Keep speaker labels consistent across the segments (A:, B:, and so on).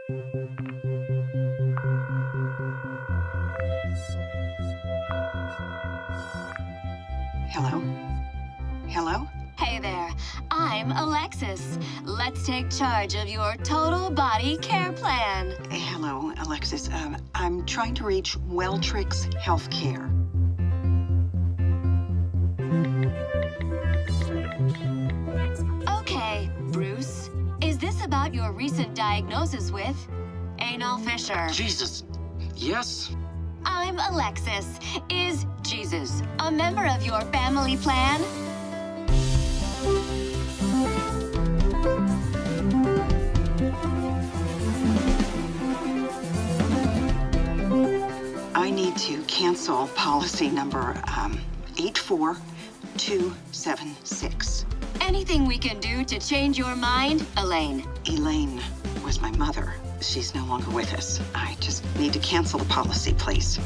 A: Hello? Hello?
B: Hey there, I'm Alexis. Let's take charge of your total body care plan.
A: Hello, Alexis. I'm trying to reach Welltrix Healthcare.
B: Okay, Bruce. Is this about your recent diagnosis with anal fissure?
C: Jesus. Yes.
B: I'm Alexis. Is Jesus a member of your family plan?
A: I need to cancel policy number 84276.
B: Anything we can do to change your mind, Elaine?
A: Elaine was my mother. She's no longer with us. I just need to cancel the policy, please.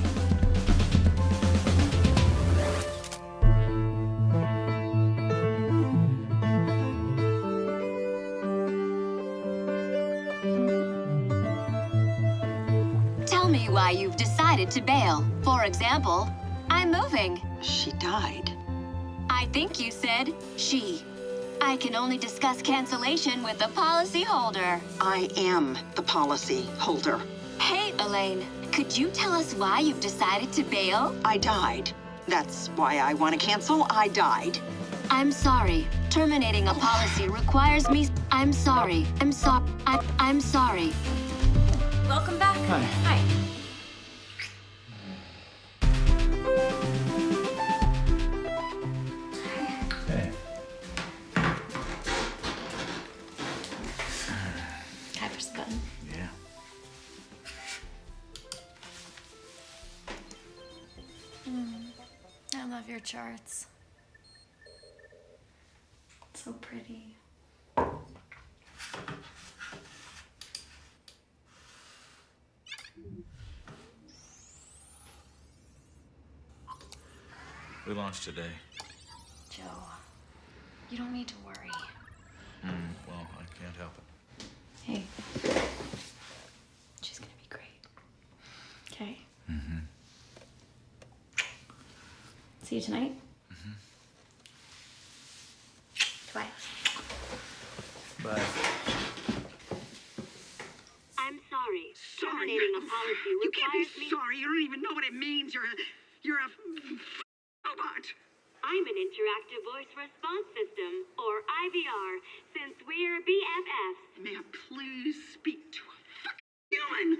B: Tell me why you've decided to bail. For example, I'm moving.
A: She died.
B: I think you said she. I can only discuss cancellation with the policy holder.
A: I am the policy holder.
B: Hey, Elaine, could you tell us why you've decided to bail?
A: I died. That's why I want to cancel. I died.
B: I'm sorry. Terminating a policy requires me. I'm sorry. I'm sorry.
D: Welcome back.
E: Hi. Hey.
D: Can I press the button?
E: Yeah.
D: I love your charts. So pretty.
E: We launched today.
D: Joe, you don't need to worry.
E: Well, I can't help it.
D: Hey. She's gonna be great. Okay? See you tonight? Goodbye.
E: Bye.
B: I'm sorry. Terminating a policy
A: You can't be
B: requires me.
A: sorry. You don't even know what it means. You're a robot.
B: I'm an interactive voice response system, or IVR, since we're BFFs.
A: May I please speak to a fucking human?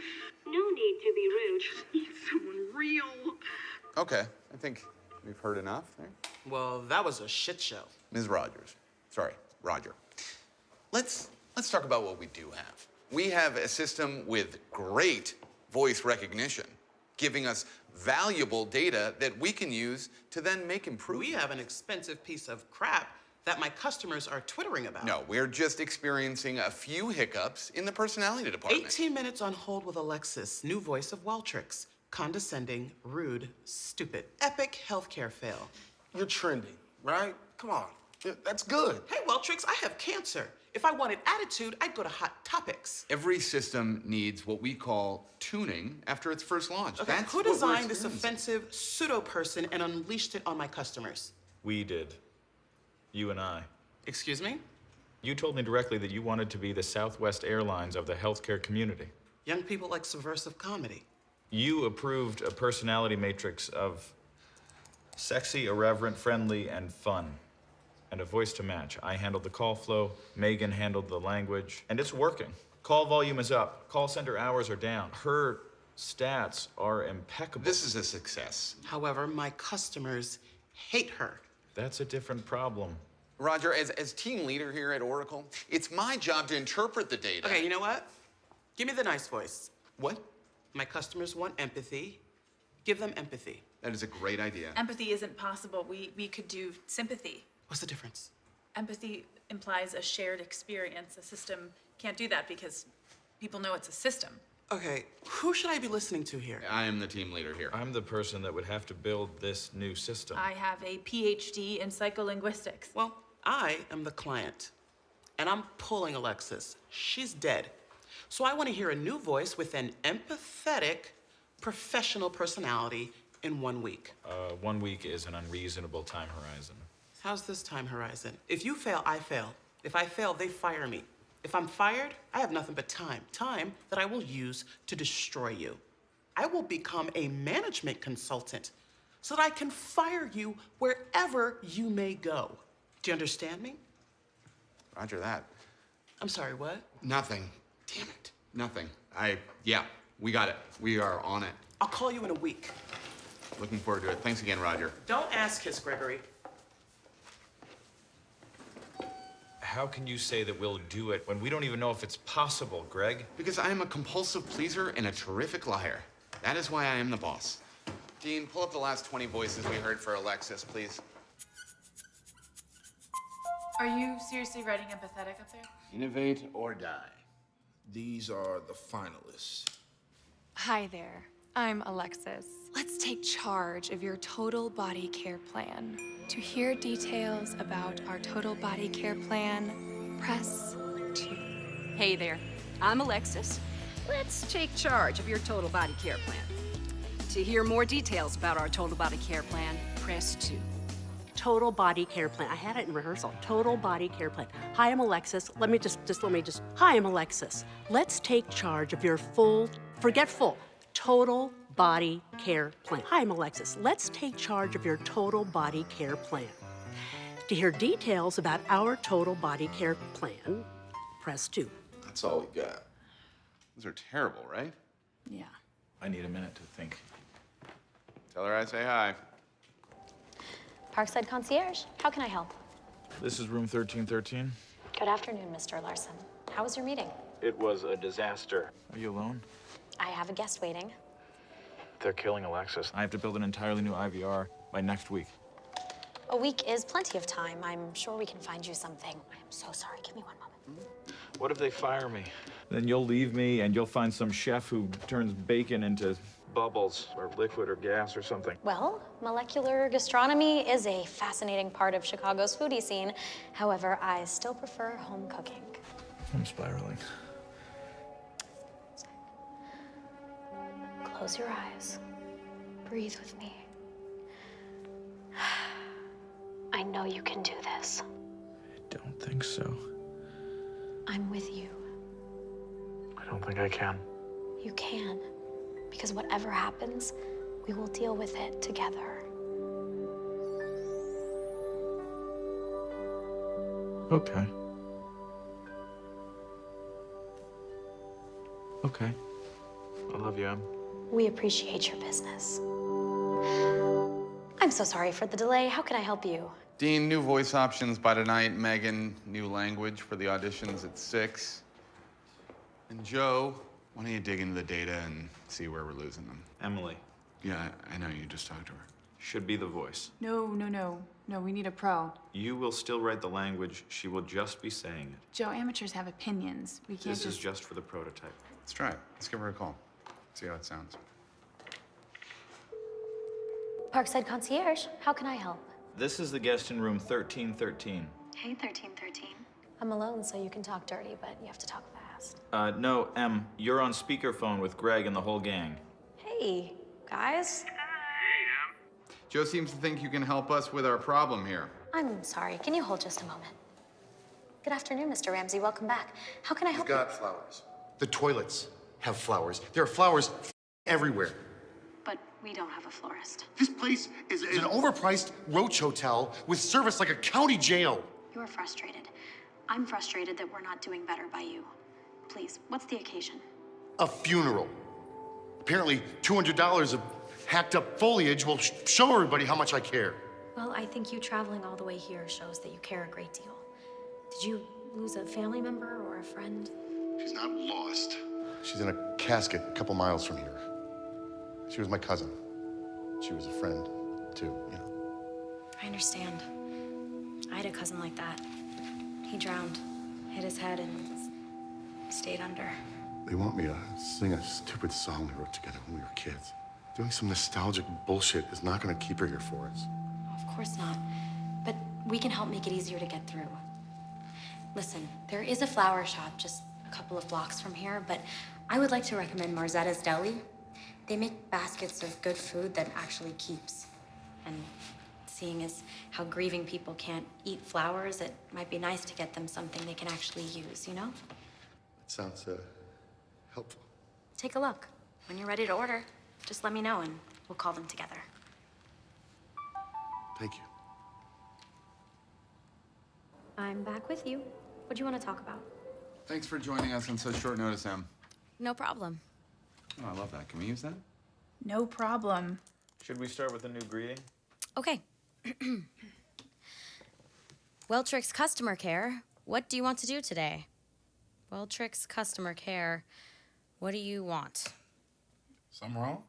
B: No need to be rude.
A: Need someone real.
F: Okay, I think we've heard enough. Right?
C: Well, that was a shit show.
F: Ms. Rogers. Sorry, Roger. Let's talk about what we do have. We have a system with great voice recognition, giving us valuable data that we can use to then make improvements.
C: We have an expensive piece of crap that my customers are twittering about.
F: No, we're just experiencing a few hiccups in the personality department.
C: 18 minutes on hold with Alexis, new voice of Welltrix. Condescending, rude, stupid. Epic healthcare fail.
G: You're trending, right? Come on. Yeah, that's good.
C: Hey, Welltrix, I have cancer. If I wanted attitude, I'd go to Hot Topics.
F: Every system needs what we call tuning after its first launch.
C: Okay,
F: That's
C: who
F: what we're
C: designed this
F: experiencing.
C: offensive pseudo-person and unleashed it on my customers?
E: We did. You and I.
C: Excuse me?
E: You told me directly that you wanted to be the Southwest Airlines of the healthcare community.
C: Young people like subversive comedy.
E: You approved a personality matrix of sexy, irreverent, friendly, and fun. And a voice to match. I handled the call flow, Megan handled the language, and it's working. Call volume is up, call center hours are down. Her stats are impeccable.
F: This is a success.
C: However, my customers hate her.
E: That's a different problem.
F: Roger, as team leader here at Oracle, it's my job to interpret the data.
C: Okay, you know what? Give me the nice voice.
F: What?
C: My customers want empathy. Give them empathy.
F: That is a great idea.
H: Empathy isn't possible. We could do sympathy.
C: What's the difference?
H: Empathy implies a shared experience. A system can't do that because people know it's a system.
C: Okay, who should I be listening to here?
F: I am the team leader here.
E: I'm the person that would have to build this new system.
H: I have a PhD in psycholinguistics.
C: Well, I am the client, and I'm pulling Alexis. She's dead. So I want to hear a new voice with an empathetic, professional personality in 1 week.
E: 1 week is an unreasonable time horizon.
C: How's this time horizon? If you fail, I fail. If I fail, they fire me. If I'm fired, I have nothing but time. Time that I will use to destroy you. I will become a management consultant so that I can fire you wherever you may go. Do you understand me?
F: Roger that.
C: I'm sorry, what?
F: Nothing.
C: Damn it.
F: Nothing. Yeah, we got it. We are on it.
C: I'll call you in a week.
F: Looking forward to it. Thanks again, Roger.
C: Don't ask Kiss Gregory.
E: How can you say that we'll do it when we don't even know if it's possible, Greg?
F: Because I am a compulsive pleaser and a terrific liar. That is why I am the boss. Dean, pull up the last 20 voices we heard for Alexis, please.
H: Are you seriously writing empathetic up there?
G: Innovate or die. These are the finalists.
D: Hi there. I'm Alexis. Let's take charge of your total body care plan. To hear details about our total body care plan, press 2.
I: Hey there, I'm Alexis. Let's take charge of your total body care plan. To hear more details about our total body care plan, press 2.
J: Total body care plan. I had it in rehearsal. Total body care plan. Hi, I'm Alexis. Let me just. Hi, I'm Alexis. Let's take charge of your forget full, total body care plan. Hi, I'm Alexis. Let's take charge of your total body care plan. To hear details about our total body care plan, press 2.
G: That's all we got.
F: Those are terrible, right?
I: Yeah.
E: I need a minute to think.
F: Tell her I say hi.
B: Parkside Concierge, how can I help?
E: This is room 1313.
B: Good afternoon, Mr. Larson. How was your meeting?
E: It was a disaster. Are you alone?
B: I have a guest waiting.
E: They're killing Alexis. I have to build an entirely new IVR by next week.
B: A week is plenty of time. I'm sure we can find you something. I'm so sorry. Give me 1 moment.
E: What if they fire me? Then you'll leave me and you'll find some chef who turns bacon into bubbles or liquid or gas or something.
B: Well, molecular gastronomy is a fascinating part of Chicago's foodie scene. However, I still prefer home cooking.
E: I'm spiraling.
B: Close your eyes. Breathe with me. I know you can do this.
E: I don't think so.
B: I'm with you.
E: I don't think I can.
B: You can. Because whatever happens, we will deal with it together.
E: Okay. Okay. I love you, Em.
B: We appreciate your business. I'm so sorry for the delay. How can I help you?
F: Dean, new voice options by tonight. Megan, new language for the auditions at 6. And Joe, why don't you dig into the data and see where we're losing them?
E: Emily
F: Yeah, I know. You just talked to her.
E: should be the voice.
H: No, we need a pro.
E: You will still write the language. She will just be saying it.
H: Joe, amateurs have opinions. We can't
E: This is just for the prototype.
F: Let's try it. Let's give her a call. See how it sounds.
B: Parkside Concierge, how can I help?
E: This is the guest in room 1313.
B: Hey, 1313. I'm alone, so you can talk dirty, but you have to talk fast.
E: No, Em, you're on speakerphone with Greg and the whole gang.
B: Hey, guys.
F: Joe seems to think you can help us with our problem here.
B: I'm sorry. Can you hold just a moment? Good afternoon, Mr. Ramsey. Welcome back. How can I help you?
G: Got flowers.
K: The toilets have flowers. There are flowers everywhere.
B: But we don't have a florist.
K: This place is an overpriced roach hotel with service like a county jail.
B: You're frustrated. I'm frustrated that we're not doing better by you. Please, what's the occasion?
K: A funeral. Apparently, $200 of hacked up foliage will show everybody how much I care.
B: Well, I think you traveling all the way here shows that you care a great deal. Did you lose a family member or a friend?
K: She's not lost. She's in a casket a couple miles from here. She was my cousin. She was a friend, too, you know.
B: I understand. I had a cousin like that. He drowned, hit his head, and stayed under.
K: They want me to sing a stupid song we wrote together when we were kids. Doing some nostalgic bullshit is not gonna keep her here for us.
B: Of course not. But we can help make it easier to get through. Listen, there is a flower shop just a couple of blocks from here, but I would like to recommend Marzetta's Deli. They make baskets of good food that actually keeps. And seeing as how grieving people can't eat flowers, it might be nice to get them something they can actually use, you know?
K: It sounds helpful.
B: Take a look. When you're ready to order, just let me know and we'll call them together.
K: Thank you.
B: I'm back with you. What do you want to talk about?
F: Thanks for joining us on such short notice, Em.
B: No problem.
F: Oh, I love that. Can we use that?
H: No problem.
E: Should we start with a new greeting?
B: Okay. Welltrix Customer Care, what do you want to do today? Welltrix Customer Care, what do you want?
G: Something wrong?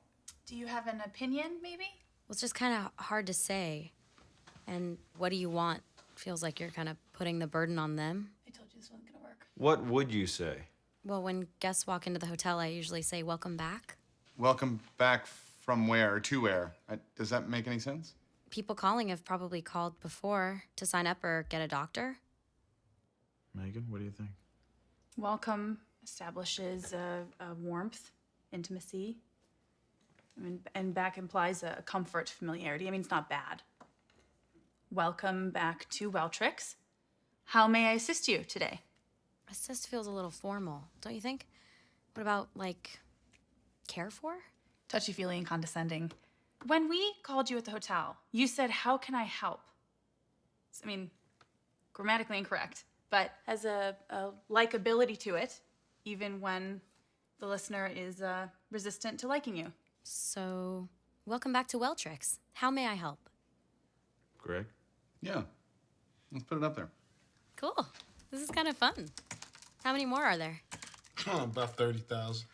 H: Do you have an opinion, maybe?
B: Well, it's just kind of hard to say. And what do you want? Feels like you're kind of putting the burden on them.
H: I told you this wasn't gonna work.
E: What would you say?
B: Well, when guests walk into the hotel, I usually say, welcome back.
F: Welcome back from where or to where? Does that make any sense?
B: People calling have probably called before to sign up or get a doctor.
E: Megan, what do you think?
H: Welcome establishes a warmth, intimacy. I mean, and back implies a comfort, familiarity. I mean, it's not bad. Welcome back to Welltrix. How may I assist you today?
B: Assist feels a little formal, don't you think? What about, like, care for?
H: Touchy-feely and condescending. When we called you at the hotel, you said, how can I help? I mean, grammatically incorrect, but has a likability to it, even when the listener is resistant to liking you.
B: So, welcome back to Welltrix. How may I help?
E: Greg?
F: Yeah. Let's put it up there.
B: Cool. This is kind of fun. How many more are there?
G: About 30,000.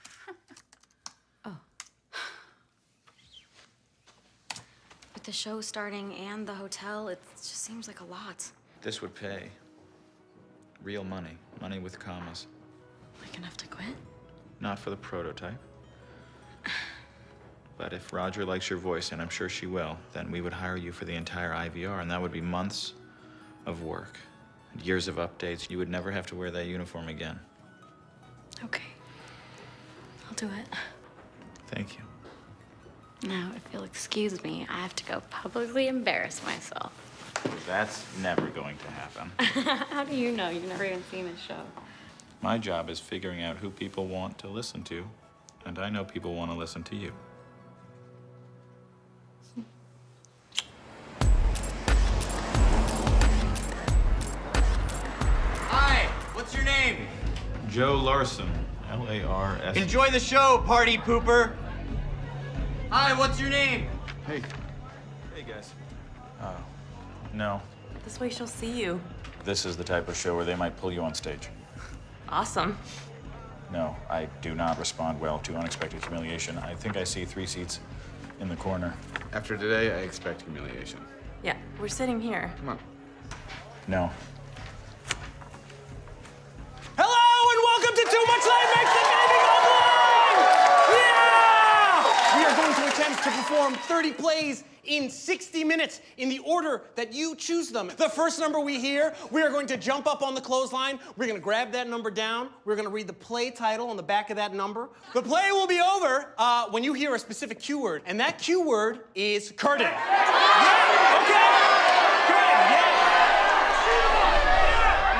B: With the show starting and the hotel, it just seems like a lot.
E: This would pay. Real money. Money with commas.
B: Like enough to quit?
E: Not for the prototype. But if Roger likes your voice, and I'm sure she will, then we would hire you for the entire IVR, and that would be months of work. And years of updates. You would never have to wear that uniform again.
B: Okay. I'll do it.
E: Thank you.
B: Now, if you'll excuse me, I have to go publicly embarrass myself.
E: That's never going to happen.
B: How do you know? You've never even seen this show.
E: My job is figuring out who people want to listen to, and I know people want to listen to you.
L: Hi, what's your name?
E: Joe Larson, L-A-R-S.
L: Enjoy the show, party pooper. Hi, what's your name?
F: Hey.
E: Hey, guys. No.
D: This way she'll see you.
E: This is the type of show where they might pull you on stage.
D: Awesome.
E: No, I do not respond well to unexpected humiliation. I think I see 3 seats in the corner.
F: After today, I expect humiliation.
D: Yeah, we're sitting here.
F: Come on.
E: No.
L: Hello and welcome to Too Much Light Makes the Baby Online! Yeah! We are going to attempt to perform 30 plays in 60 minutes in the order that you choose them. The first number we hear, we are going to jump up on the clothesline. We're going to grab that number down. We're going to read the play title on the back of that number. The play will be over when you hear a specific cue word, and that cue word is curtain. Yeah, okay? Good,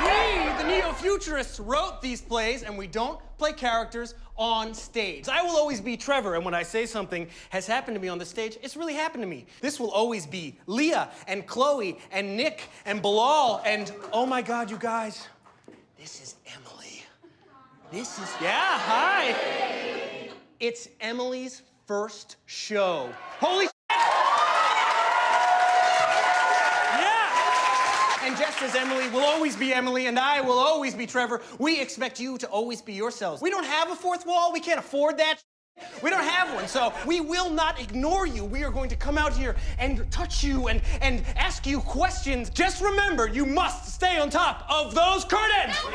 L: yeah. We, the neo-futurists, wrote these plays, and we don't play characters on stage. I will always be Trevor, and when I say something has happened to me on the stage, it's really happened to me. This will always be Leah and Chloe and Nick and Bilal and, oh my God, you guys, this is Emily. This is, yeah, hi. It's Emily's first show. Holy shit. And just as Emily will always be Emily and I will always be Trevor, we expect you to always be yourselves. We don't have a fourth wall. We can't afford that. We don't have one, so we will not ignore you. We are going to come out here and touch you and ask you questions. Just remember, you must stay on top of those curtains. 60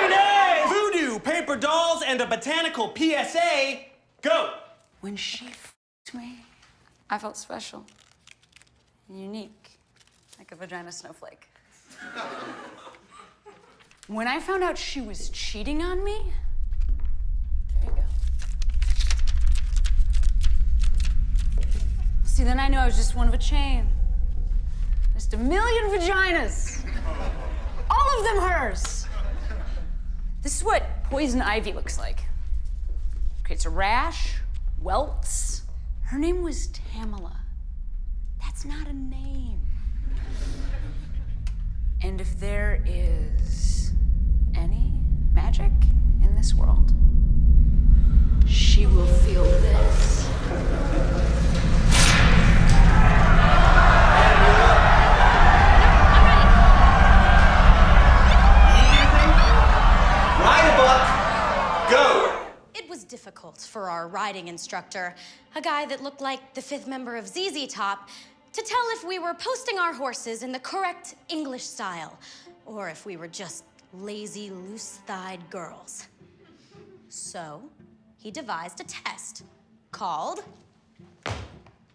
L: days. Voodoo, paper dolls, and a botanical PSA. Go.
M: When she f***ed me, I felt special. Unique, like a vagina snowflake. When I found out she was cheating on me, there you go. See, then I knew I was just one of a chain. Just a million vaginas. All of them hers. This is what poison ivy looks like. Creates a rash, welts. Her name was Tamala. That's not a name. And if there is any magic in this world, she will feel this.
L: Ride a buck, go!
B: It was difficult for our riding instructor, a guy that looked like the fifth member of ZZ Top, to tell if we were posting our horses in the correct English style, or if we were just lazy, loose-thighed girls. So, he devised a test called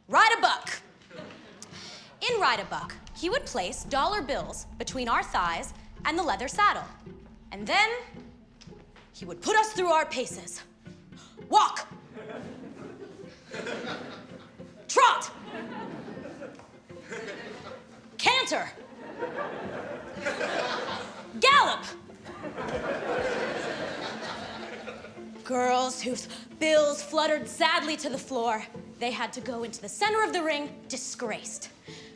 B: Ride a Buck. In Ride a Buck, he would place dollar bills between our thighs and the leather saddle. And then, he would put us through our paces. Walk. Trot. Canter. Gallop. Girls whose bills fluttered sadly to the floor, they had to go into the center of the ring disgraced.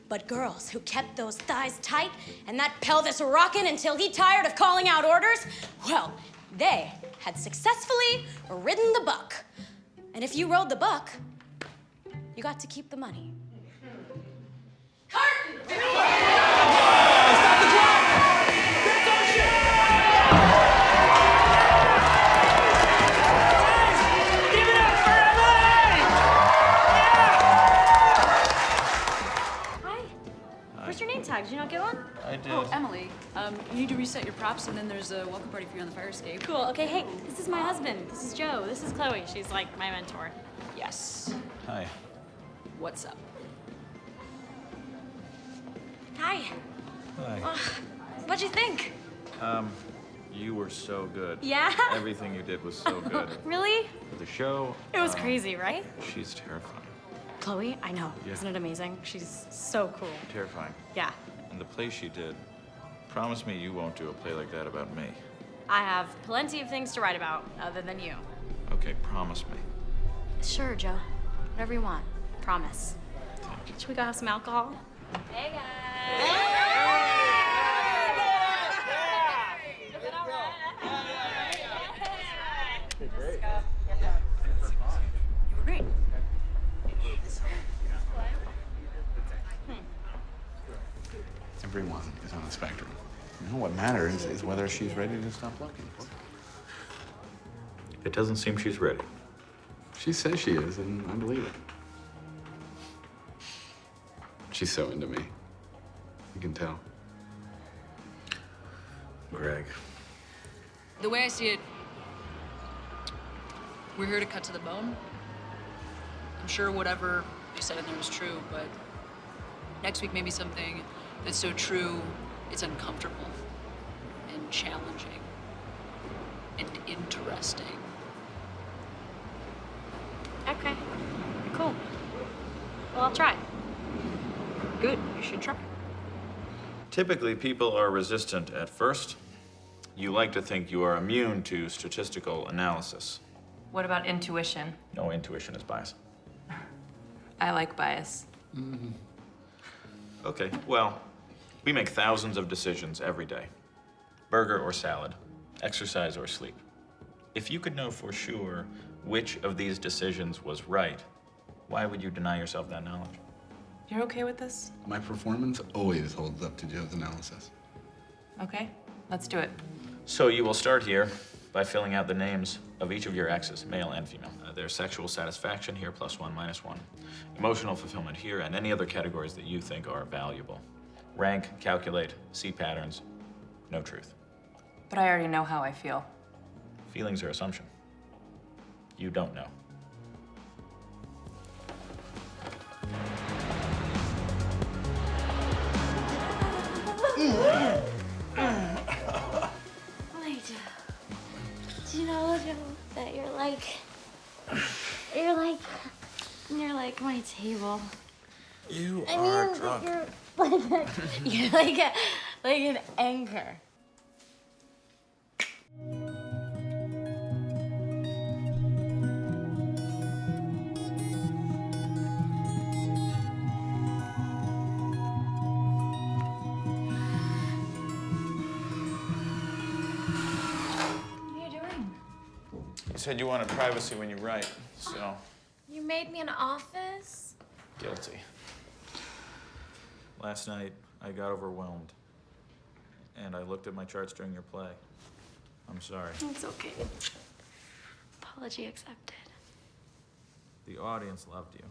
B: But girls who kept those thighs tight and that pelvis rocking until he tired of calling out orders, well, they had successfully ridden the buck. And if you rode the buck, you got to keep the money. Curtain!
L: Stop the clock! That's our show! Give it up for Emily!
B: Hi. Where's your name tag? Did you not get one?
E: I did.
M: Oh, Emily, you need to reset your props, and then there's a welcome party for you on the fire escape.
B: Cool. Okay, hey, this is my husband. This is Joe. This is Chloe. She's like my mentor.
M: Yes.
E: Hi.
M: What's up?
B: Hi.
E: Hi.
B: What'd you think?
E: You were so good.
B: Yeah?
E: Everything you did was so good.
B: Really?
E: The show.
B: It was crazy, right?
E: She's terrifying.
B: Chloe, I know.
E: Yeah.
B: Isn't it amazing? She's so cool.
E: Terrifying.
B: Yeah.
E: And the play she did. Promise me you won't do a play like that about me.
B: I have plenty of things to write about other than you.
E: Okay, promise me.
B: Sure, Joe. Whatever you want. Promise. Should we go have some alcohol? Hey, guys.
E: Great.
M: You were great.
F: Everyone is on the spectrum. You know, what matters is whether she's ready to stop looking.
E: It doesn't seem she's ready.
F: She says she is, and I believe it. She's so into me. You can tell.
E: Greg.
M: The way I see it, we're here to cut to the bone. I'm sure whatever you said in there was true, but next week maybe something that's so true it's uncomfortable and challenging and interesting.
B: Okay. Cool. Well, I'll try.
M: Good, you should try.
E: Typically, people are resistant at first. You like to think you are immune to statistical analysis.
N: What about intuition?
E: No, intuition is bias.
N: I like bias.
E: Okay, well, we make thousands of decisions every day. Burger or salad, exercise or sleep. If you could know for sure which of these decisions was right, why would you deny yourself that knowledge?
N: You're okay with this?
F: My performance always holds up to Joe's analysis.
N: Okay, let's do it.
E: So you will start here by filling out the names of each of your exes, male and female. Their sexual satisfaction here, +1, -1. Emotional fulfillment here, and any other categories that you think are valuable. Rank, calculate, see patterns, no truth.
N: But I already know how I feel.
E: Feelings are assumption. You don't know.
B: you're like my table.
G: You
B: I
G: are
B: mean,
G: drunk.
B: you're like an anchor.
N: What are you doing?
E: You said you wanted privacy when you write, so
B: You made me an office?
E: guilty. Last night, I got overwhelmed. And I looked at my charts during your play. I'm sorry.
B: It's okay. Apology accepted.
E: The audience loved you.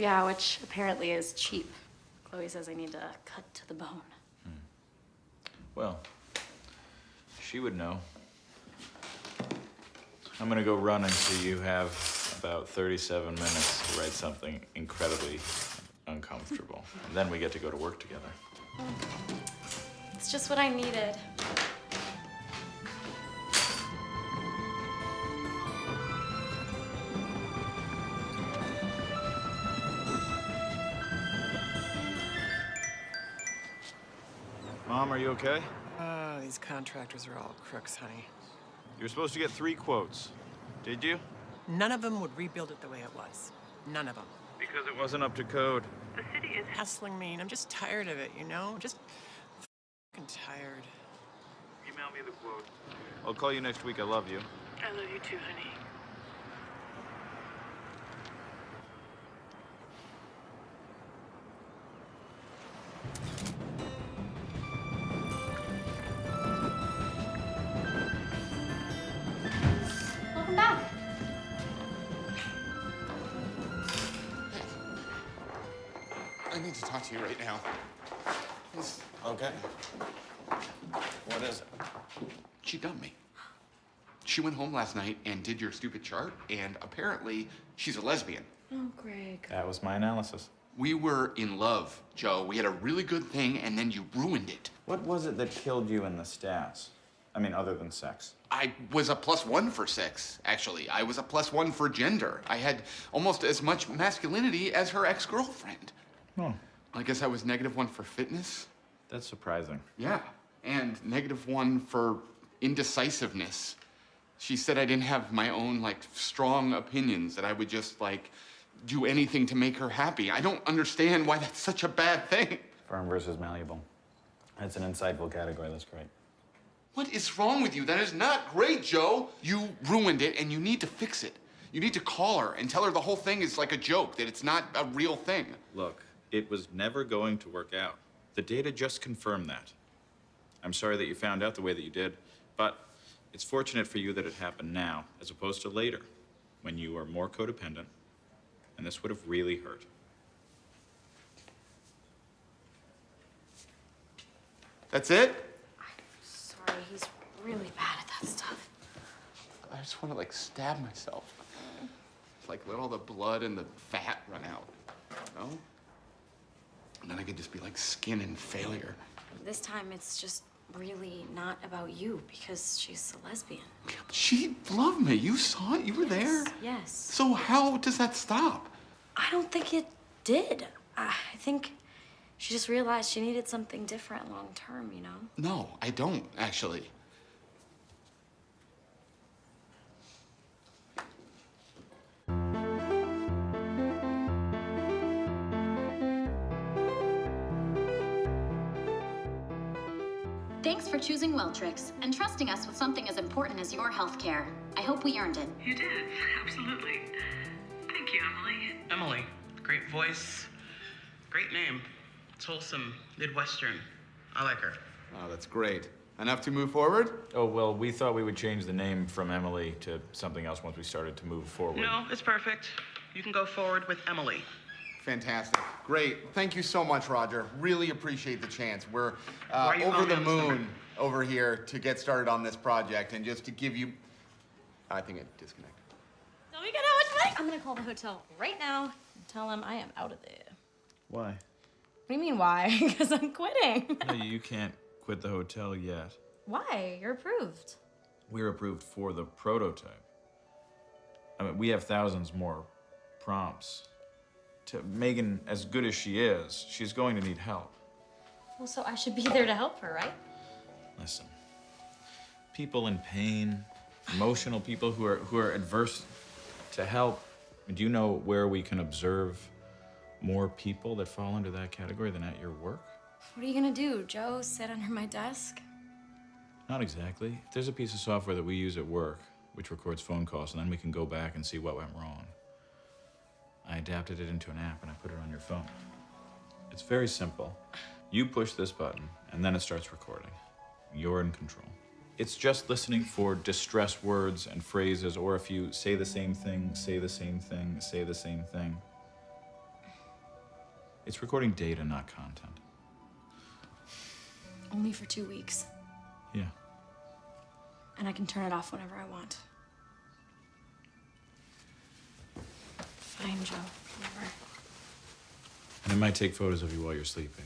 B: Yeah, which apparently is cheap. Chloe says I need to cut to the bone.
E: Well, she would know. I'm gonna go running so you have about 37 minutes to write something incredibly uncomfortable. And then we get to go to work together.
B: It's just what I needed.
E: Mom, are you okay?
O: These contractors are all crooks, honey.
E: You were supposed to get 3 quotes. Did you?
O: None of them would rebuild it the way it was. None of them.
E: Because it wasn't up to code.
O: The city is hassling me, and I'm just tired of it, you know? Just f***ing tired.
E: Email me the quote. I'll call you next week. I love you.
O: I love you too, honey.
B: Welcome back.
F: I need to talk to you right now.
G: Okay. What is it?
F: She dumped me. She went home last night and did your stupid chart, and apparently she's a lesbian.
B: Oh, Greg.
E: That was my analysis.
F: We were in love, Joe. We had a really good thing, and then you ruined it.
E: What was it that killed you in the stats? I mean, other than sex.
F: I was a +1 for sex, actually. I was a +1 for gender. I had almost as much masculinity as her ex-girlfriend.
E: Oh.
F: I guess I was -1 for fitness.
E: That's surprising.
F: Yeah, and -1 for indecisiveness. She said I didn't have my own, like, strong opinions, that I would just, like, do anything to make her happy. I don't understand why that's such a bad thing.
E: Firm versus malleable. That's an insightful category. That's great.
F: What is wrong with you? That is not great, Joe. You ruined it, and you need to fix it. You need to call her and tell her the whole thing is like a joke, that it's not a real thing.
E: Look, it was never going to work out. The data just confirmed that. I'm sorry that you found out the way that you did, but it's fortunate for you that it happened now, as opposed to later, when you were more codependent, and this would have really hurt.
F: That's it?
B: Sorry, he's really bad at that stuff.
F: I just want to, like, stab myself. Like, let all the blood and the fat run out, you know? And then I could just be like skin and failure.
B: This time it's just really not about you because she's a lesbian.
F: She loved me. You saw it. You were there.
B: Yes.
F: So how does that stop?
B: I don't think it did. I think she just realized she needed something different long term, you know?
F: No, I don't, actually.
P: Thanks for choosing Welltrix and trusting us with something as important as your health care. I hope we earned it.
Q: You did, absolutely. Thank you, Emily.
C: Emily, great voice, great name. It's wholesome, Midwestern. I like her.
F: Oh, that's great. Enough to move forward?
E: Oh, well, we thought we would change the name from Emily to something else once we started to move forward.
C: No, it's perfect. You can go forward with Emily.
F: Fantastic. Great. Thank you so much, Roger. Really appreciate the chance. We're
C: Why are you
F: over
C: calling
F: the
C: me on this number?
F: moon over here to get started on this project, and just to give you... I think it disconnected.
B: Tell me again how much money? I'm gonna call the hotel right now and tell them I am out of there.
E: Why?
B: What do you mean, why? Because I'm quitting.
E: No, you can't quit the hotel yet.
B: Why? You're approved.
E: We're approved for the prototype. I mean, we have thousands more prompts. To Megan, as good as she is, she's going to need help.
B: Well, so I should be there to help her, right?
E: Listen, people in pain, emotional people who are adverse to help. Do you know where we can observe more people that fall under that category than at your work?
B: What are you gonna do, Joe? Sit under my desk?
E: Not exactly. There's a piece of software that we use at work which records phone calls, and then we can go back and see what went wrong. I adapted it into an app and I put it on your phone. It's very simple. You push this button and then it starts recording. You're in control. It's just listening for distress words and phrases, or if you say the same thing, say the same thing, say the same thing. It's recording data, not content.
B: Only for 2 weeks.
E: Yeah.
B: And I can turn it off whenever I want. Fine, Joe. Whatever.
E: And I might take photos of you while you're sleeping.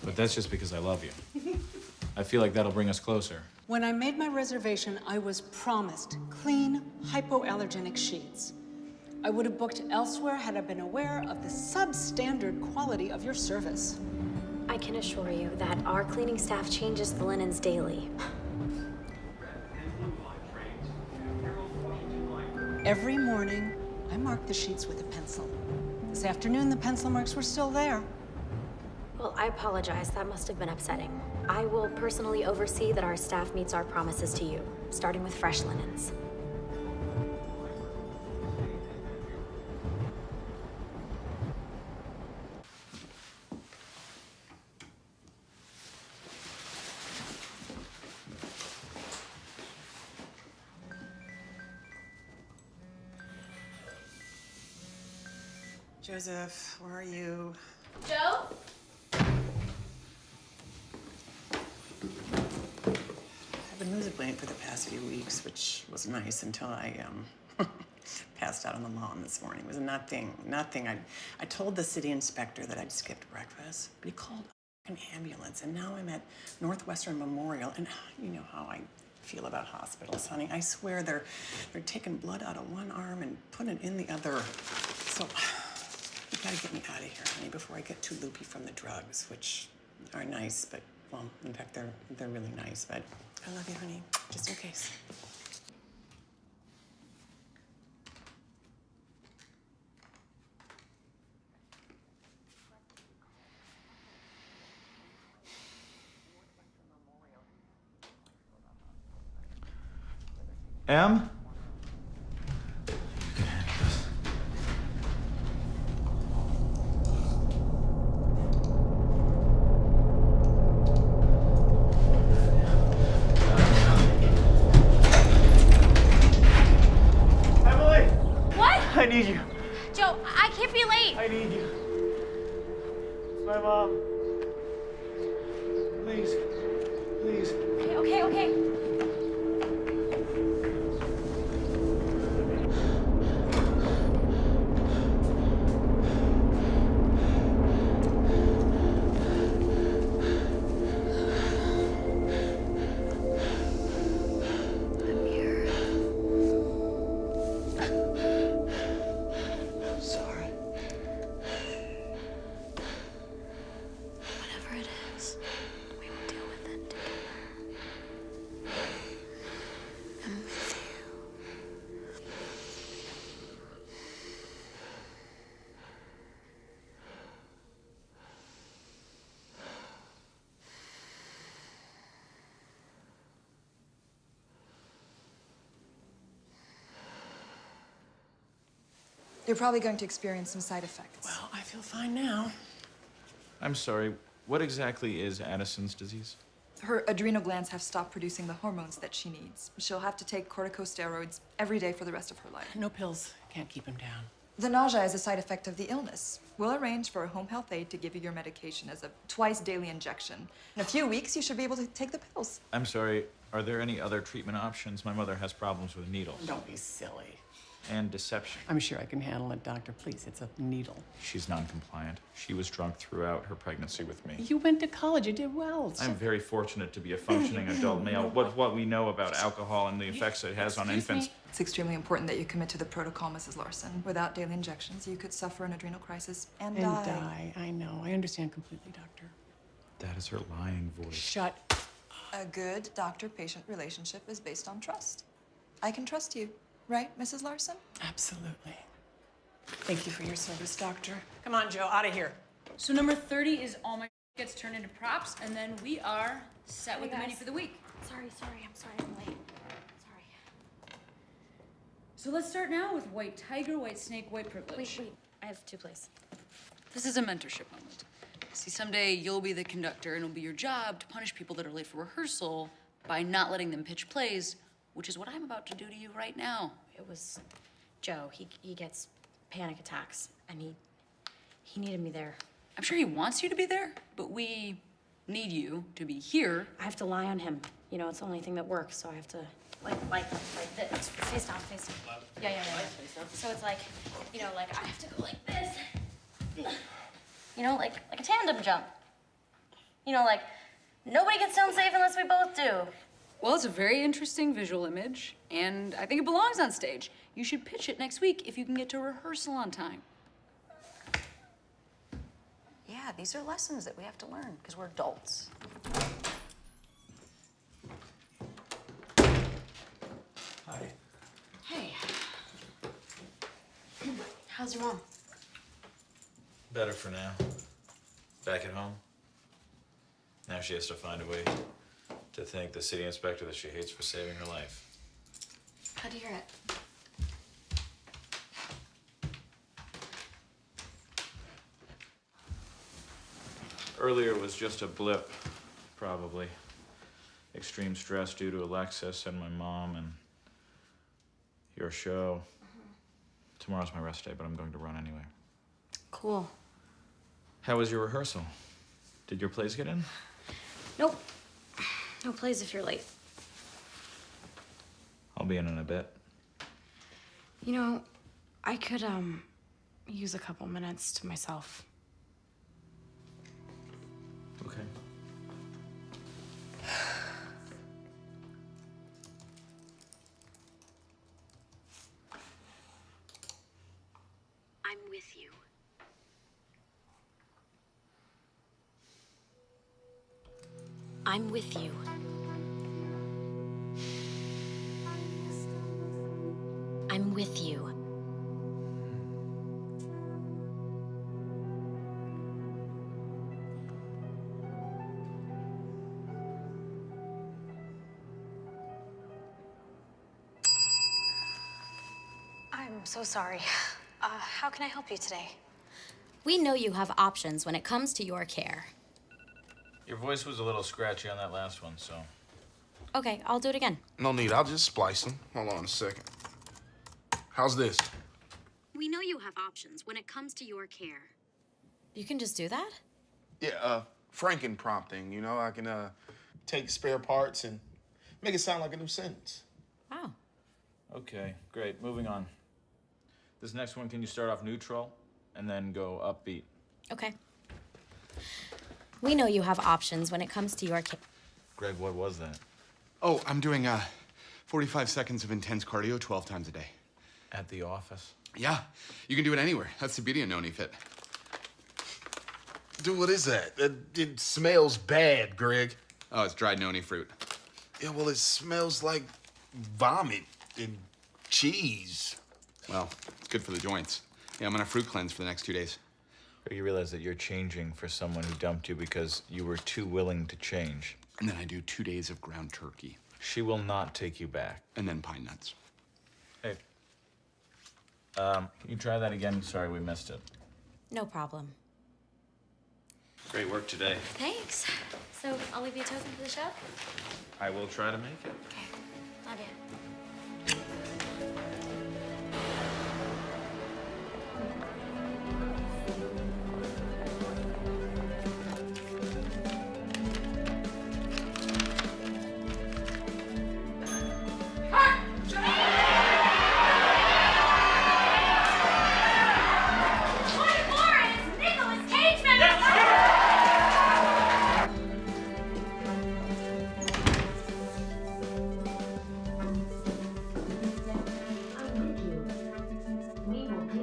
E: But that's just because I love you. I feel like that'll bring us closer.
J: When I made my reservation, I was promised clean, hypoallergenic sheets. I would have booked elsewhere had I been aware of the substandard quality of your service.
B: I can assure you that our cleaning staff changes the linens daily.
J: Every morning, I marked the sheets with a pencil. This afternoon, the pencil marks were still there.
B: Well, I apologize. That must have been upsetting. I will personally oversee that our staff meets our promises to you, starting with fresh linens.
O: Joseph, where are you?
B: Joe?
O: I've been losing weight for the past few weeks, which was nice until I passed out on the lawn this morning. It was nothing. I told the city inspector that I'd skipped breakfast, but he called an ambulance, and now I'm at Northwestern Memorial, and you know how I feel about hospitals, honey. I swear they're taking blood out of one arm and putting it in the other. So you gotta get me out of here, honey, before I get too loopy from the drugs, which are nice, but, well, in fact, they're really nice, but I love you, honey, just in case.
E: Em?
L: Emily!
B: What?
L: I need you.
B: Joe, I can't be late.
L: I need you. It's my mom. Please. Please.
B: Okay.
L: I'm here. I'm sorry.
B: Whatever it is, we will deal with it together. I'm with you.
R: You're probably going to experience some side effects.
O: Well, I feel fine now.
E: I'm sorry, what exactly is Addison's disease?
R: Her adrenal glands have stopped producing the hormones that she needs. She'll have to take corticosteroids every day for the rest of her life.
O: No pills. Can't keep him down.
R: The nausea is a side effect of the illness. We'll arrange for a home health aide to give you your medication as a twice-daily injection. In a few weeks, you should be able to take the pills.
E: I'm sorry, are there any other treatment options? My mother has problems with needles.
O: Don't be silly.
E: And deception.
O: I'm sure I can handle it, doctor. Please, it's a needle.
E: She's non-compliant. She was drunk throughout her pregnancy with me.
O: You went to college. You did well.
E: I'm very fortunate to be a functioning adult male. What we know about alcohol and the effects it has on
O: Excuse
E: infants.
O: me.
R: It's extremely important that you commit to the protocol, Mrs. Larson. Without daily injections, you could suffer an adrenal crisis and die.
O: I know. I understand completely, doctor.
E: That is her lying voice.
O: Shut.
R: A good doctor-patient relationship is based on trust. I can trust you, right, Mrs. Larson?
O: Absolutely. Thank you for your service, doctor. Come on, Joe, out of here.
M: So number 30 is all my gets turned into props, and then we are set with the menu for the week.
B: Sorry, I'm sorry, I'm late. Sorry.
M: So let's start now with white tiger, white snake, white privilege.
B: Wait, I have 2 plays.
M: This is a mentorship moment. See, someday you'll be the conductor, and it'll be your job to punish people that are late for rehearsal by not letting them pitch plays, which is what I'm about to do to you right now.
B: It was Joe. He gets panic attacks, and he needed me there.
M: I'm sure he wants you to be there, but we need you to be here.
B: I have to lie on him. You know, it's the only thing that works, so I have to like this. Face down. Yeah. So it's like, you know, like I have to go like this. You know, like a tandem jump. You know, like nobody gets down safe unless we both do.
M: Well, it's a very interesting visual image, and I think it belongs on stage. You should pitch it next week if you can get to rehearsal on time.
I: Yeah, these are lessons that we have to learn because we're adults.
L: Hi.
B: Hey. How's your mom?
E: Better for now. Back at home. Now she has to find a way to thank the city inspector that she hates for saving her life.
B: How'd you hear it?
E: Earlier it was just a blip, probably. Extreme stress due to Alexis and my mom and your show. Tomorrow's my rest day, but I'm going to run anyway.
B: Cool.
E: How was your rehearsal? Did your plays get in?
B: Nope. No plays if you're late.
E: I'll be in a bit.
B: You know, I could, use a couple minutes to myself.
E: Okay.
I: I'm with you. I'm with you. I'm with you.
B: I'm so sorry. How can I help you today?
P: We know you have options when it comes to your care.
E: Your voice was a little scratchy on that last one, so.
P: Okay, I'll do it again.
G: No need, I'll just splice them. Hold on a second. How's this?
P: We know you have options when it comes to your care.
B: You can just do that?
G: Yeah, Franken prompting, you know? I can, take spare parts and make it sound like a new sentence.
B: Wow.
E: Okay, great. Moving on. This next one, can you start off neutral and then go upbeat?
P: Okay. We know you have options when it comes to your care.
E: Greg, what was that?
F: Oh, I'm doing 45 seconds of intense cardio 12 times a day.
E: At the office?
F: Yeah, you can do it anywhere. That's the beauty of Noni Fit.
G: Dude, what is that? It smells bad, Greg.
F: Oh, it's dried noni fruit.
G: Yeah, well, it smells like vomit and cheese.
F: Well, it's good for the joints. Yeah, I'm on a fruit cleanse for the next 2 days.
E: You realize that you're changing for someone who dumped you because you were too willing to change.
F: And then I do 2 days of ground turkey.
E: She will not take you back.
F: And then pine nuts.
E: Hey. Can you try that again? Sorry, we missed it.
P: No problem.
E: Great work today.
B: Thanks. So I'll leave you a token for the show?
E: I will try to make it.
B: Okay. Love you.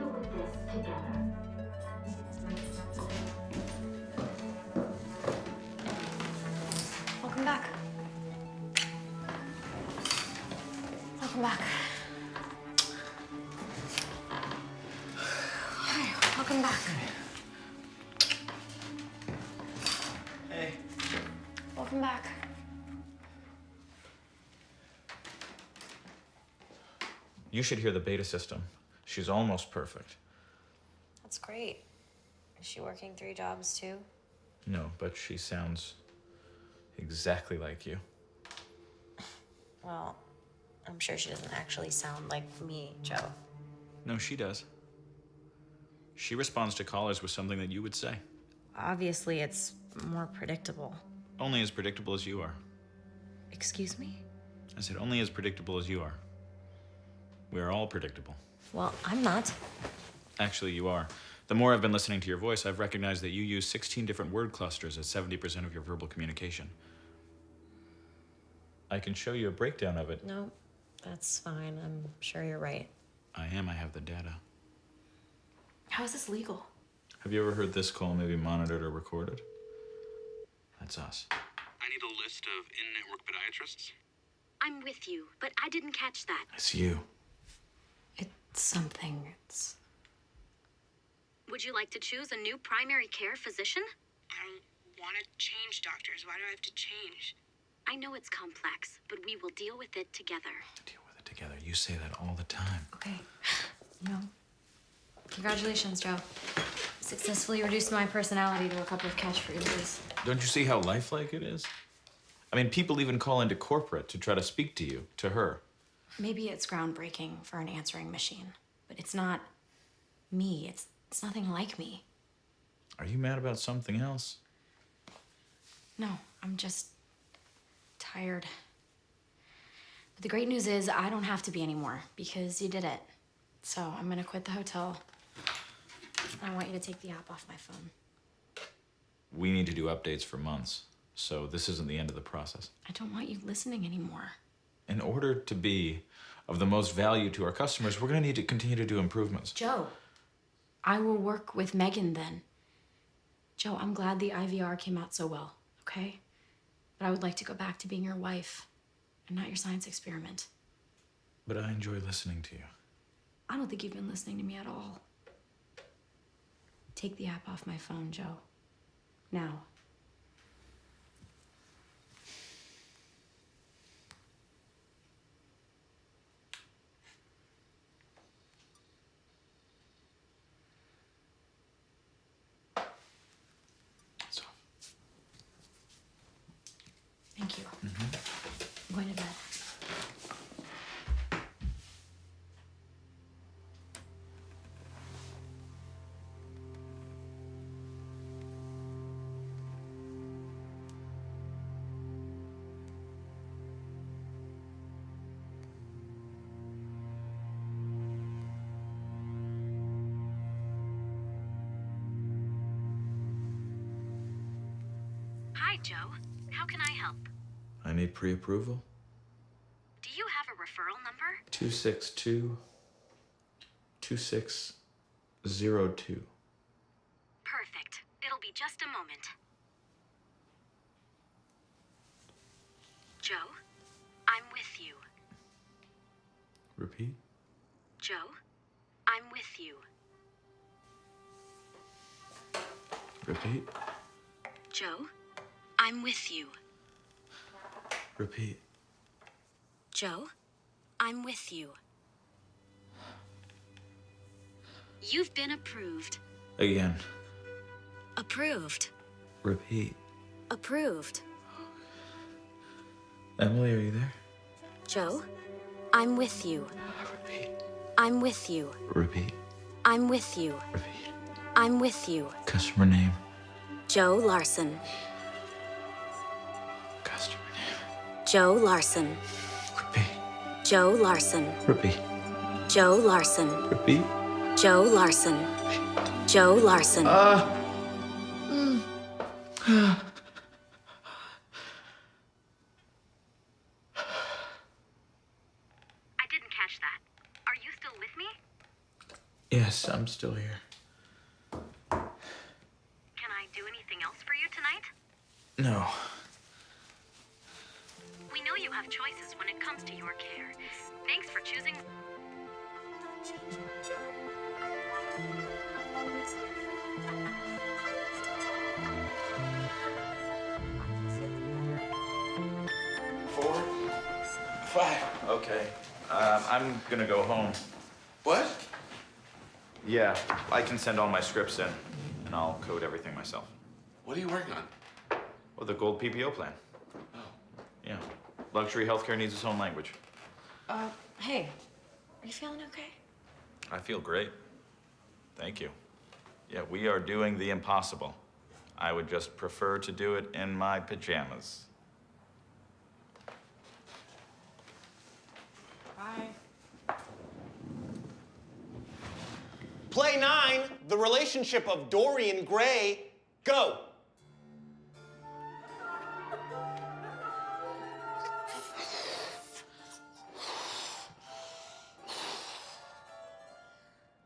P: deal with this together.
B: Welcome back. Welcome back. Hi, welcome back.
L: Hey.
B: Welcome back.
E: You should hear the beta system. She's almost perfect.
B: That's great. Is she working 3 jobs too?
E: No, but she sounds exactly like you.
B: Well, I'm sure she doesn't actually sound like me, Joe.
E: No, she does. She responds to callers with something that you would say.
B: Obviously, it's more predictable.
E: Only as predictable as you are.
B: Excuse me?
E: I said only as predictable as you are. We're all predictable.
B: Well, I'm not.
E: Actually, you are. The more I've been listening to your voice, I've recognized that you use 16 different word clusters as 70% of your verbal communication. I can show you a breakdown of it.
B: No, that's fine. I'm sure you're right.
E: I have the data.
B: How is this legal?
E: Have you ever heard this call maybe monitored or recorded? That's us.
S: I need a list of in-network podiatrists.
P: I'm with you, but I didn't catch that.
E: It's you.
B: It's something.
P: Would you like to choose a new primary care physician?
N: I don't want to change doctors. Why do I have to change?
P: I know it's complex, but we will deal with it together.
E: Together, you say that all the time.
B: Okay. Congratulations, Joe. Successfully reduced my personality to a couple of catchphrases.
E: Don't you see how lifelike it is? I mean, people even call into corporate to try to speak to you, to her.
B: Maybe it's groundbreaking for an answering machine, but it's not me. It's nothing like me.
E: Are you mad about something else?
B: No, I'm just tired. But the great news is I don't have to be anymore because you did it. So I'm gonna quit the hotel. I want you to take the app off my phone.
E: We need to do updates for months, so this isn't the end of the process.
B: I don't want you listening anymore.
E: In order to be of the most value to our customers, we're gonna need to continue to do improvements.
B: Joe, I will work with Megan then. Joe, I'm glad the IVR came out so well, okay? But I would like to go back to being your wife and not your science experiment.
E: But I enjoy listening to you.
B: I don't think you've been listening to me at all. Take the app off my phone, Joe. Now.
E: It's off.
B: Thank you. I'm going to bed.
P: Hi, Joe. How can I help?
E: I need pre-approval.
P: Do you have a referral number?
E: 262-2602.
P: Perfect. It'll be just a moment. Joe, I'm with you.
E: Repeat.
P: Joe, I'm with you.
E: Repeat.
P: Joe, I'm with you.
E: Repeat.
P: Joe, I'm with you. You've been approved.
E: Again.
P: Approved.
E: Repeat.
P: Approved.
E: Emily, are you there?
P: Joe, I'm with you. I'm with you.
E: Repeat.
P: I'm with you. I'm with you.
E: Customer name.
P: Joe Larson.
E: Customer
P: Joe Larson.
E: Repeat.
P: Joe Larson.
E: Repeat.
P: Joe Larson.
E: Repeat.
P: Joe Larson. Joe Larson. I didn't catch that. Are you still with me?
E: Yes, I'm still here.
P: Can I do anything else for you tonight?
E: No.
P: We know you have choices when it comes to your care. Thanks for choosing.
E: Okay. I'm gonna go home.
F: What?
E: Yeah, I can send all my scripts in, and I'll code everything myself.
F: What are you working on?
E: Well, the gold PPO plan.
F: Oh.
E: Yeah. Luxury healthcare needs its own language.
B: Hey, are you feeling okay?
E: I feel great. Thank you. Yeah, we are doing the impossible. I would just prefer to do it in my pajamas.
L: Bye. Play 9, the relationship of Dorian Gray. Go.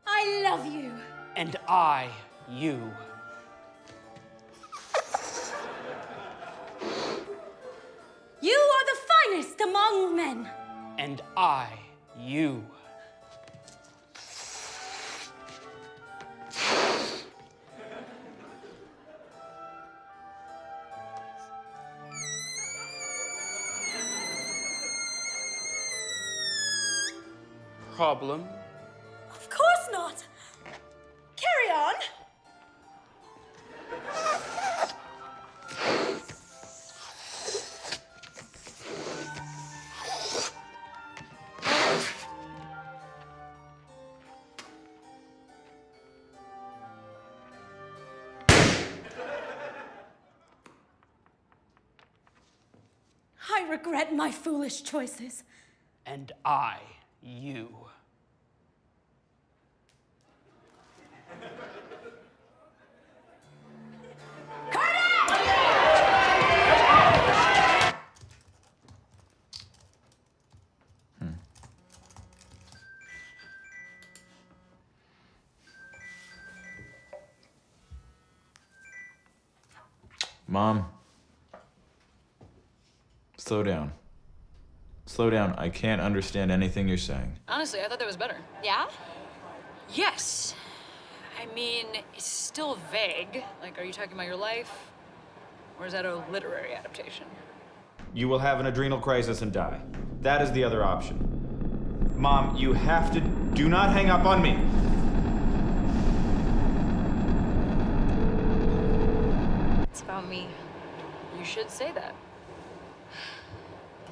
B: I love you.
L: And I, you.
B: You are the finest among men.
L: And I, you. Problem?
B: Of course not. Carry on. I regret my foolish choices.
L: And I, you.
E: Mom. Slow down. Slow down. I can't understand anything you're saying.
I: Honestly, I thought that was better.
B: Yeah?
I: Yes. I mean, it's still vague. Like, are you talking about your life? Or is that a literary adaptation?
E: You will have an adrenal crisis and die. That is the other option. Mom, you have to... Do not hang up on me.
B: It's about me.
I: You should say that.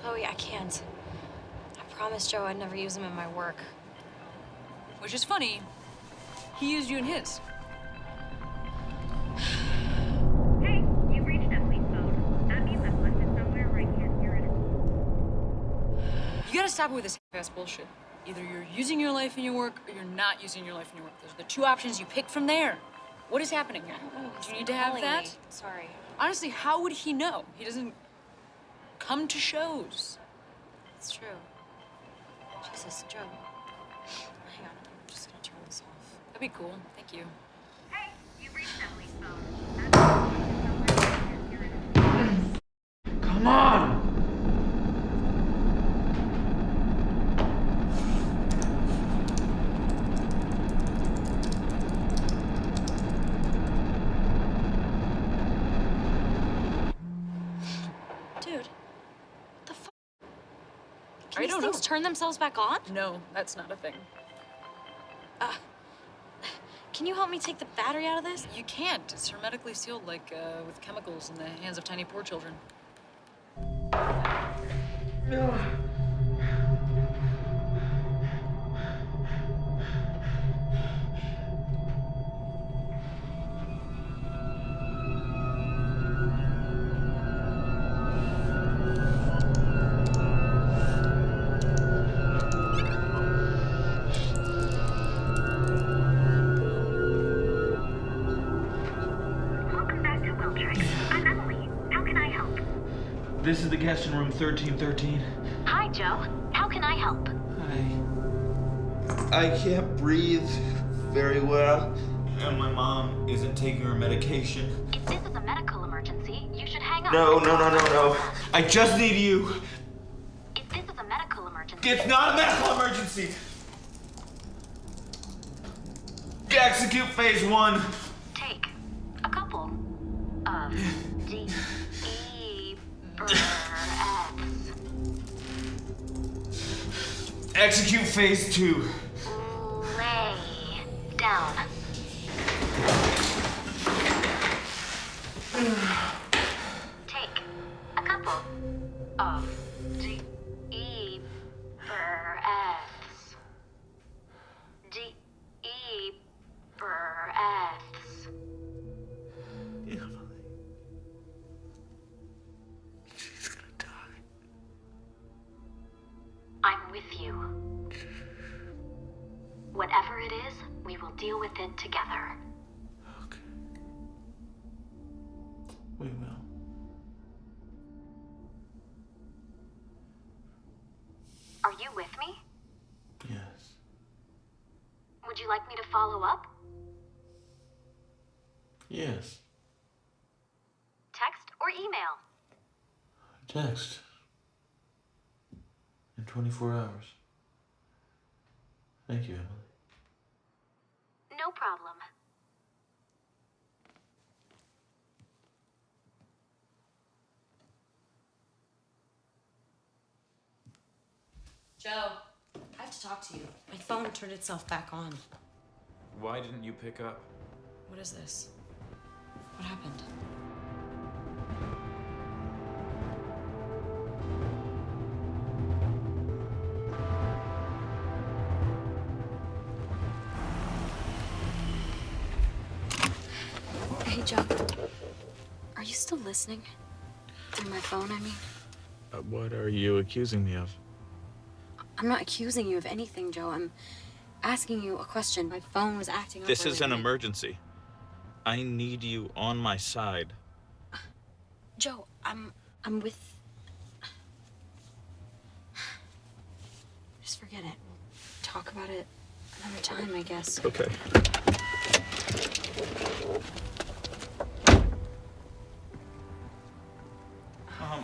B: Chloe, I can't. I promised Joe I'd never use him in my work.
I: Which is funny. He used you in his.
P: Hey, you've reached Emily's phone. That means I've left it somewhere where I can't hear it.
I: You gotta stop with this ass bullshit. Either you're using your life in your work or you're not using your life in your work. Those are the two options. You pick from there. What is happening here? Do you need to have that?
B: Sorry.
I: Honestly, how would he know? He doesn't come to shows.
B: It's true. Jesus, Joe. Hang on. I'm just gonna turn this off.
I: That'd be cool. Thank you.
P: Hey, you've reached Emily's phone. That means you've reached somewhere where I can't hear it.
E: Come on!
B: Dude, what the fuck?
I: I
B: Can these
I: don't
B: things
I: know.
B: turn themselves back on?
I: No, that's not a thing.
B: Can you help me take the battery out of this?
I: You can't. It's hermetically sealed, like with chemicals in the hands of tiny poor children.
P: Welcome back to Wiltrix. I'm Emily. How can I help?
E: This is the guest in room 1313.
P: Hi, Joe. How can I help?
E: I can't breathe. very well. And my mom isn't taking her medication.
B: If this is a medical emergency, you should hang up.
E: No. I just need you.
B: If this is a medical emergency.
E: It's not a medical emergency. Execute phase 1.
B: Take a couple of deep breaths.
E: Execute phase 2.
B: Lay down. Take a couple of deep breaths. Deep breaths.
E: She's gonna die.
B: I'm with you. Whatever it is, we will deal with it together.
E: We will.
B: Are you with me?
E: Yes.
B: Would you like me to follow up?
E: Yes.
B: Text or email?
E: Text. In 24 hours. Thank you, Emily.
B: No problem.
T: Joe, I have to talk to you. My phone turned itself back on.
E: Why didn't you pick up?
T: What is this? What happened?
B: Hey, Joe. Are you still listening? Through my phone, I mean?
E: What are you accusing me of?
B: I'm not accusing you of anything, Joe. I'm asking you a question. My phone was acting up.
E: This is an
B: earlier.
E: emergency. I need you on my side.
B: Joe, I'm with... Just forget it. Talk about it another time, I guess.
E: Okay.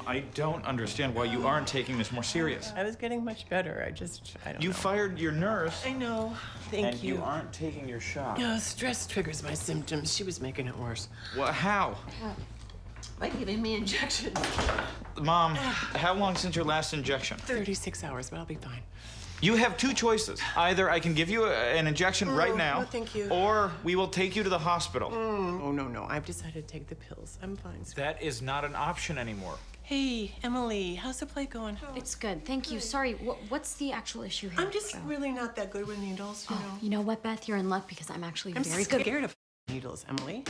E: I don't understand why you aren't taking this more serious.
O: I was getting much better. I don't
E: You
O: know.
E: fired your nurse.
O: I know. Thank
E: and
O: you.
E: you aren't taking your shot.
O: No, stress triggers my symptoms. She was making it worse.
E: Well, how?
O: By giving me injections.
E: Mom, how long since your last injection?
O: 36 hours, but I'll be fine.
E: You have two choices. Either I can give you an injection right now,
O: no, thank you.
E: or we will take you to the hospital.
O: Oh, no. I've decided to take the pills. I'm fine.
E: That is not an option anymore.
O: Hey, Emily, how's the play going?
B: It's good, thank you. Sorry, what's the actual issue here?
O: I'm just really not that good with needles, you know.
B: You know what, Beth? You're in luck because I'm actually
O: I'm
B: very
O: scared
B: good.
O: of needles, Emily.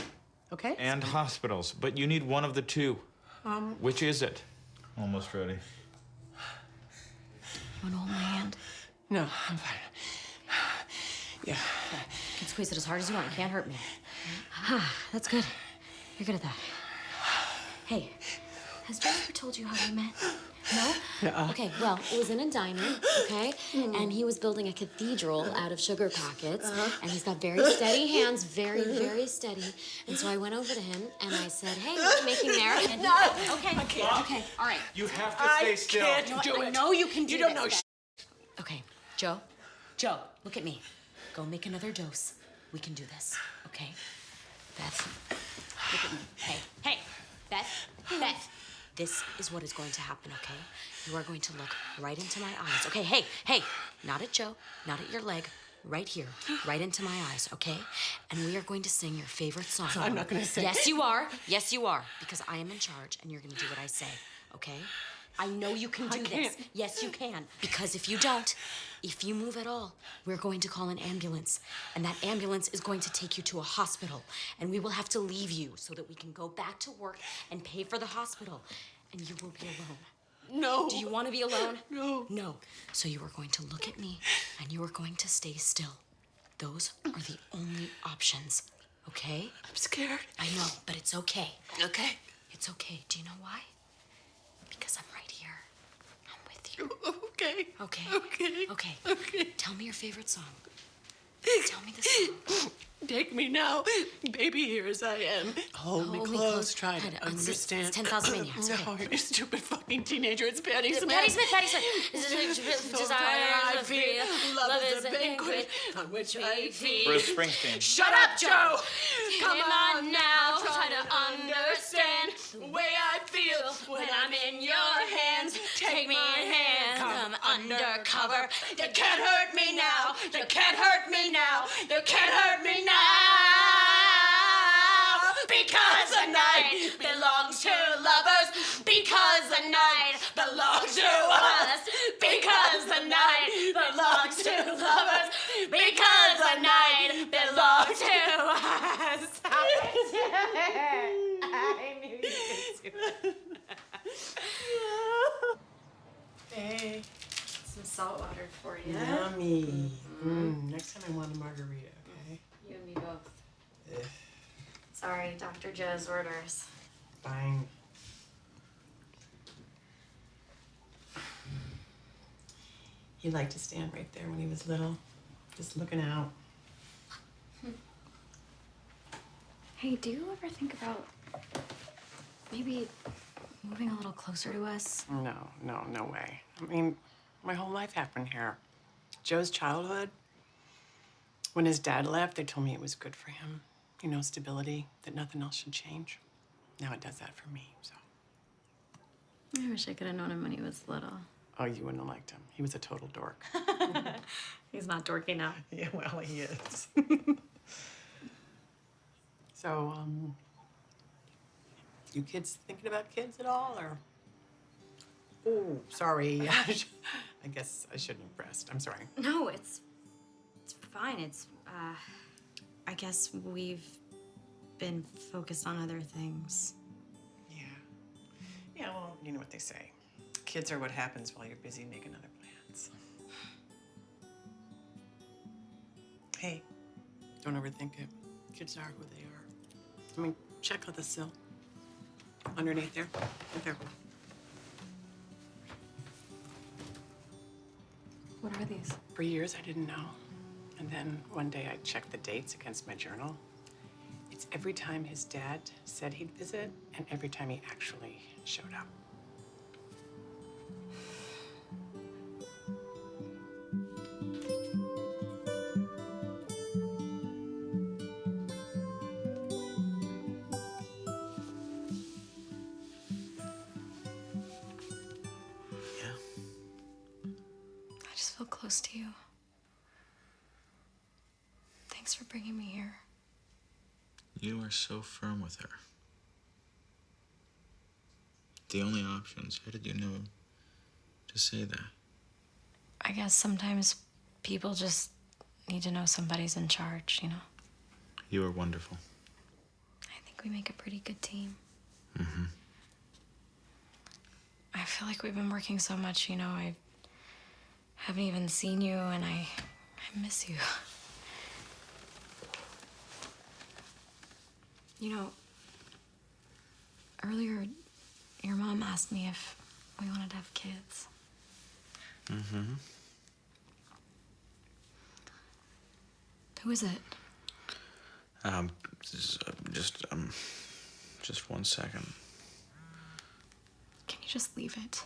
O: Okay?
E: And hospitals, but you need one of the two.
O: Um,
E: Which is it? Almost ready.
B: You want to hold my hand?
O: No, I'm fine. Yeah.
B: You can squeeze it as hard as you want. You can't hurt me. That's good. You're good at that. Hey, has Joe ever told you how we met? No?
O: Nuh-uh.
B: Okay, well, it was in a diner, okay? And he was building a cathedral out of sugar packets. And he's got very steady hands, very, very steady. And so I went over to him and I said, hey, what are you making there? And okay, all right.
E: You have to stay still.
B: I know you can do
O: You don't
B: this,
O: know
B: Beth. Okay, Joe, look at me. Go make another dose. We can do this, okay? Beth, look at me. Hey, Beth. This is what is going to happen, okay? You are going to look right into my eyes. Okay, hey, not at Joe, not at your leg, right here, right into my eyes, okay? And we are going to sing your favorite song.
O: I'm not gonna sing.
B: Yes, you are, because I am in charge and you're gonna do what I say, okay? I know you can do this. Yes, you can. Because if you don't, if you move at all, we're going to call an ambulance. And that ambulance is going to take you to a hospital. And we will have to leave you so that we can go back to work and pay for the hospital. And you will be alone.
O: No.
B: Do you want to be alone?
O: No.
B: No. So you are going to look at me and you are going to stay still. Those are the only options, okay?
O: I'm scared.
B: I know, but it's okay.
O: Okay.
B: It's okay. Do you know why? Because I'm right here. I'm with you.
O: Okay.
B: Okay.
O: Okay.
B: Okay.
O: Okay.
B: Tell me your favorite song. Tell me the song.
J: Take me now, baby, here as I am. Hold me close, try to understand.
B: It's 10,000 Maniacs.
J: No, you stupid fucking teenager. It's Patti Smith.
B: Patty Smith, Patty Smith.
J: Desire I feel, love is a banquet on which I feed.
E: Bruce Springsteen.
J: Shut up, Joe! Come on now, try to understand the way I feel when I'm in your hands. Take my hand, come undercover. You can't hurt me now, you can't hurt me now, you can't hurt me now. Because the night belongs to lovers, because the night belongs to us, because the night belongs to lovers, because the night belongs to us. I knew you could do it.
O: Hey.
B: Some salt water for you.
O: Yummy. Next time I want a margarita, okay?
B: You and me both. Sorry, Dr. Joe's orders.
O: Fine. He liked to stand right there when he was little, just looking out.
B: Hey, do you ever think about maybe moving a little closer to us?
O: No way. I mean, my whole life happened here. Joe's childhood, when his dad left, they told me it was good for him. You know, stability, that nothing else should change. Now it does that for me, so.
B: I wish I could have known him when he was little.
O: Oh, you wouldn't have liked him. He was a total dork.
B: He's not dorky now.
O: Yeah, well, he is. So, you kids thinking about kids at all, or? Oh, sorry. I guess I shouldn't have pressed. I'm sorry.
B: No, it's fine. I guess we've been focused on other things.
O: Yeah, well, you know what they say. Kids are what happens while you're busy making other plans. Hey, don't overthink it. Kids are who they are. I mean, check out the sill. Underneath there. Right there.
B: What are these?
O: For years, I didn't know. And then one day, I checked the dates against my journal. It's every time his dad said he'd visit and every time he actually showed up.
B: I just feel close to you. Thanks for bringing me here.
E: You are so firm with her. The only options. How did you know to say that?
B: I guess sometimes people just need to know somebody's in charge, you know?
E: You are wonderful.
B: I think we make a pretty good team.
E: Mm-hmm.
B: I feel like we've been working so much, you know, I haven't even seen you, and I miss you. You know, earlier, your mom asked me if we wanted to have kids.
E: Mm-hmm.
B: Who is it?
E: Just 1 second.
B: Can you just leave it?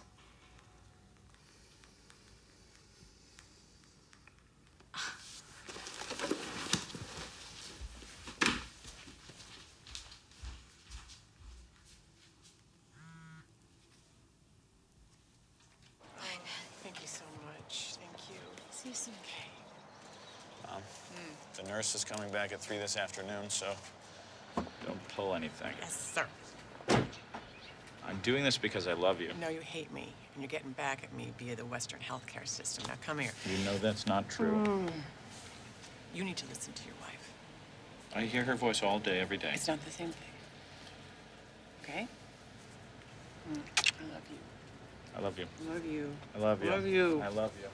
O: Thank you so much. Thank you.
B: See you soon.
E: The nurse is coming back at 3 this afternoon, so don't pull anything.
O: Yes, sir.
E: I'm doing this because I love you.
O: No, you hate me, and you're getting back at me via the Western healthcare system. Now, come here.
E: You know that's not true.
O: You need to listen to your wife.
E: I hear her voice all day, every day.
O: It's not the same thing. Okay? I love you.
E: I love you.
O: Love you.
E: I love you.
O: Love you.
E: I love you.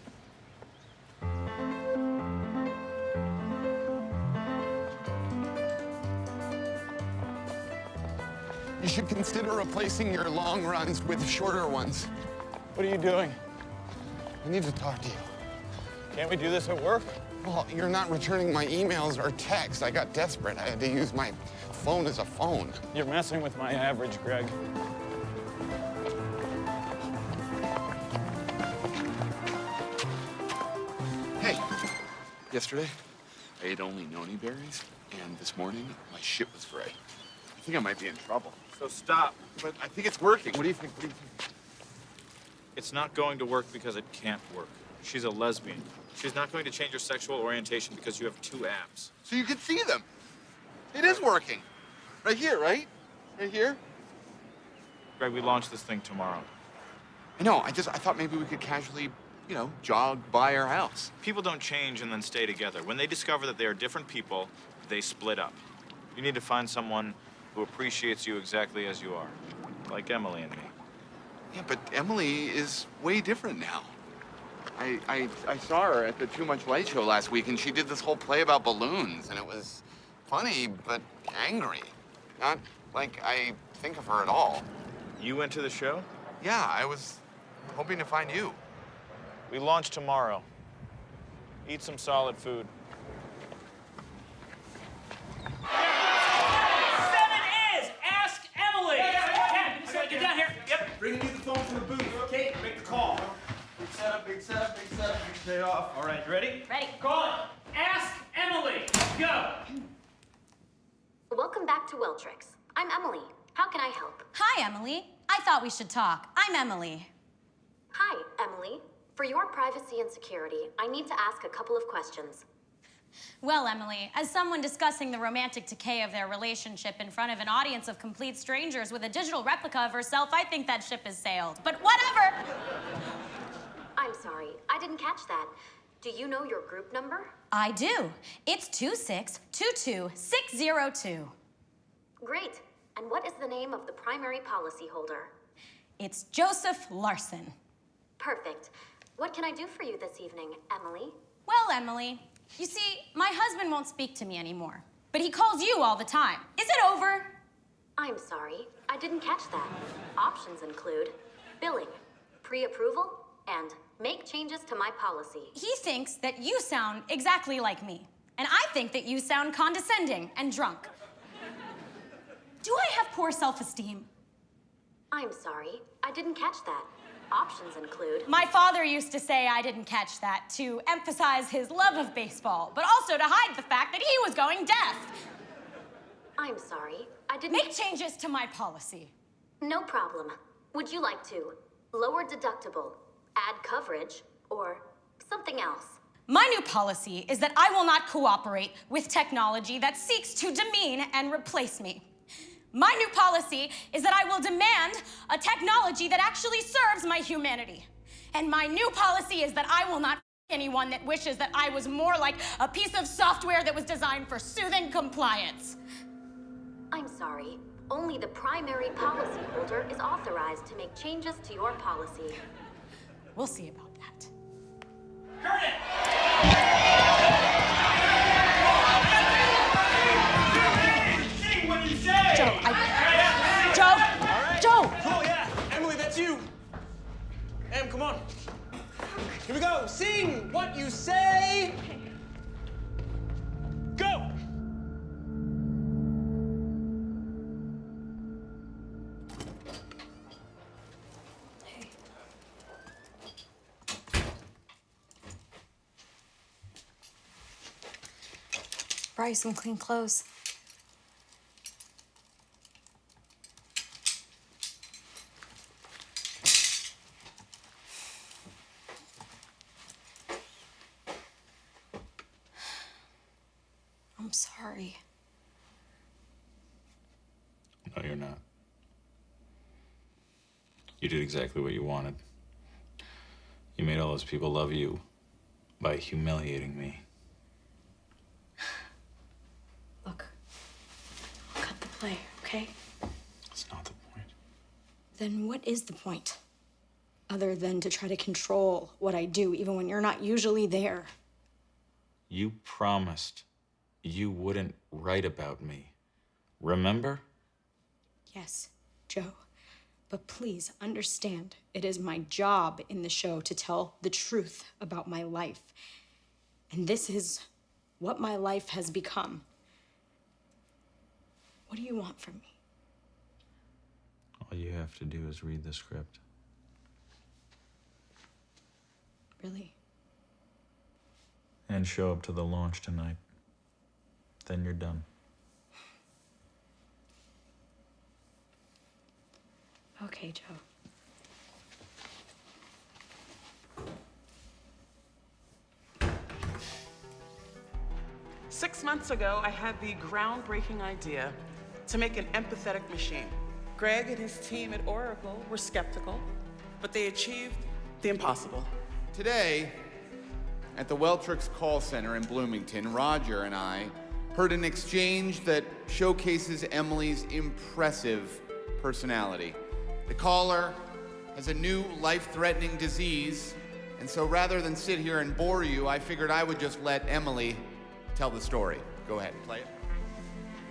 F: You should consider replacing your long runs with shorter ones.
U: What are you doing?
F: I need to talk to you.
U: Can't we do this at work?
F: Well, you're not returning my emails or texts. I got desperate. I had to use my phone as a phone.
U: You're messing with my average, Greg.
F: Hey, yesterday I ate only noni berries, and this morning my shit was gray. I think I might be in trouble.
E: So stop.
F: But I think it's working. What do you think? What do you think?
E: It's not going to work because it can't work. She's a lesbian. She's not going to change her sexual orientation because you have 2 abs.
F: So you can see them. It is working. Right here, right? Right here?
E: Greg, we launch this thing tomorrow.
F: I know. I thought maybe we could casually, you know, jog by our house.
E: People don't change and then stay together. When they discover that they are different people, they split up. You need to find someone who appreciates you exactly as you are, like Emily and me.
F: Yeah, but Emily is way different now. I saw her at the Too Much Light show last week, and she did this whole play about balloons, and it was funny, but angry. Not like I think of her at all.
E: You went to the show?
F: Yeah, I was hoping to find you.
E: We launch tomorrow. Eat some solid food.
L: 7 is Ask Emily. Ken, get down here. Yep. Bringing you the phone from the booth. Okay, make the call. Big setup, big setup, big setup, big payoff. All right, ready?
B: Ready.
L: Call it. Ask Emily. Go.
V: Welcome back to Weltrix. I'm Emily. How can I help?
B: Hi, Emily. I thought we should talk. I'm Emily.
V: Hi, Emily. For your privacy and security, I need to ask a couple of questions.
B: Well, Emily, as someone discussing the romantic decay of their relationship in front of an audience of complete strangers with a digital replica of herself, I think that ship has sailed. But whatever!
V: I'm sorry, I didn't catch that. Do you know your group number?
B: I do. It's 2622602.
V: Great. And what is the name of the primary policy holder?
B: It's Joseph Larson.
V: Perfect. What can I do for you this evening, Emily?
B: Well, Emily, you see, my husband won't speak to me anymore, but he calls you all the time. Is it over?
V: I'm sorry, I didn't catch that. Options include billing, pre-approval, and make changes to my policy.
B: He thinks that you sound exactly like me, and I think that you sound condescending and drunk. Do I have poor self-esteem?
V: I'm sorry, I didn't catch that. Options include...
B: My father used to say I didn't catch that to emphasize his love of baseball, but also to hide the fact that he was going deaf.
V: I'm sorry, I didn't...
B: Make changes to my policy.
V: No problem. Would you like to lower deductible, add coverage, or something else?
B: My new policy is that I will not cooperate with technology that seeks to demean and replace me. My new policy is that I will demand a technology that actually serves my humanity. And my new policy is that I will not anyone that wishes that I was more like a piece of software that was designed for soothing compliance.
V: I'm sorry. Only the primary policy holder is authorized to make changes to your policy.
B: We'll see about that.
L: Joe! Cool, yeah. Emily, that's you. Em, come on. Here we go. Sing what you say. Go!
B: Buy you some clean clothes. I'm sorry.
E: No, you're not. You did exactly what you wanted. You made all those people love you by humiliating me.
B: Look, I'll cut the play, okay?
E: That's not the point.
B: Then what is the point? Other than to try to control what I do, even when you're not usually there.
E: You promised you wouldn't write about me. Remember?
B: Yes, Joe. But please understand, it is my job in the show to tell the truth about my life. And this is what my life has become. What do you want from me?
E: All you have to do is read the script.
B: Really?
E: And show up to the launch tonight. Then you're done.
B: Okay, Joe.
C: 6 months ago, I had the groundbreaking idea to make an empathetic machine. Greg and his team at Oracle were skeptical, but they achieved the impossible.
F: Today, at the Weltrix call center in Bloomington, Roger and I heard an exchange that showcases Emily's impressive personality. The caller has a new life-threatening disease, and so rather than sit here and bore you, I figured I would just let Emily tell the story. Go ahead, play it.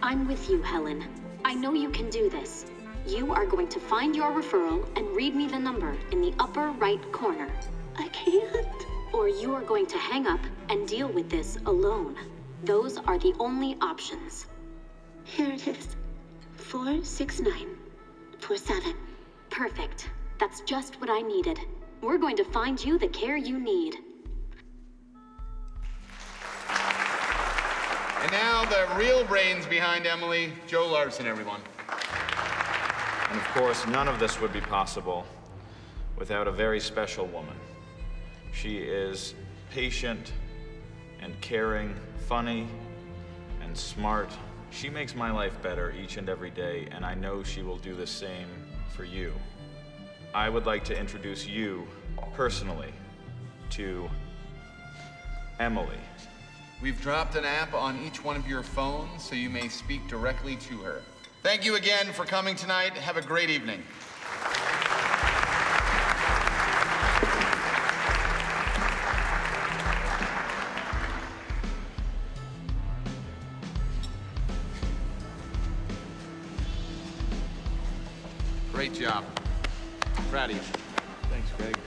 V: I'm with you, Helen. I know you can do this. You are going to find your referral and read me the number in the upper right corner. I can't. Or you are going to hang up and deal with this alone. Those are the only options. Here it is. 46947. Perfect. That's just what I needed. We're going to find you the care you need.
F: And now the real brains behind Emily, Joe Larson, everyone.
E: And of course, none of this would be possible without a very special woman. She is patient and caring, funny and smart. She makes my life better each and every day, and I know she will do the same for you. I would like to introduce you personally to Emily.
F: We've dropped an app on each one of your phones so you may speak directly to her. Thank you again for coming tonight. Have a great evening. Great job. Proud of you.
U: Thanks, Greg.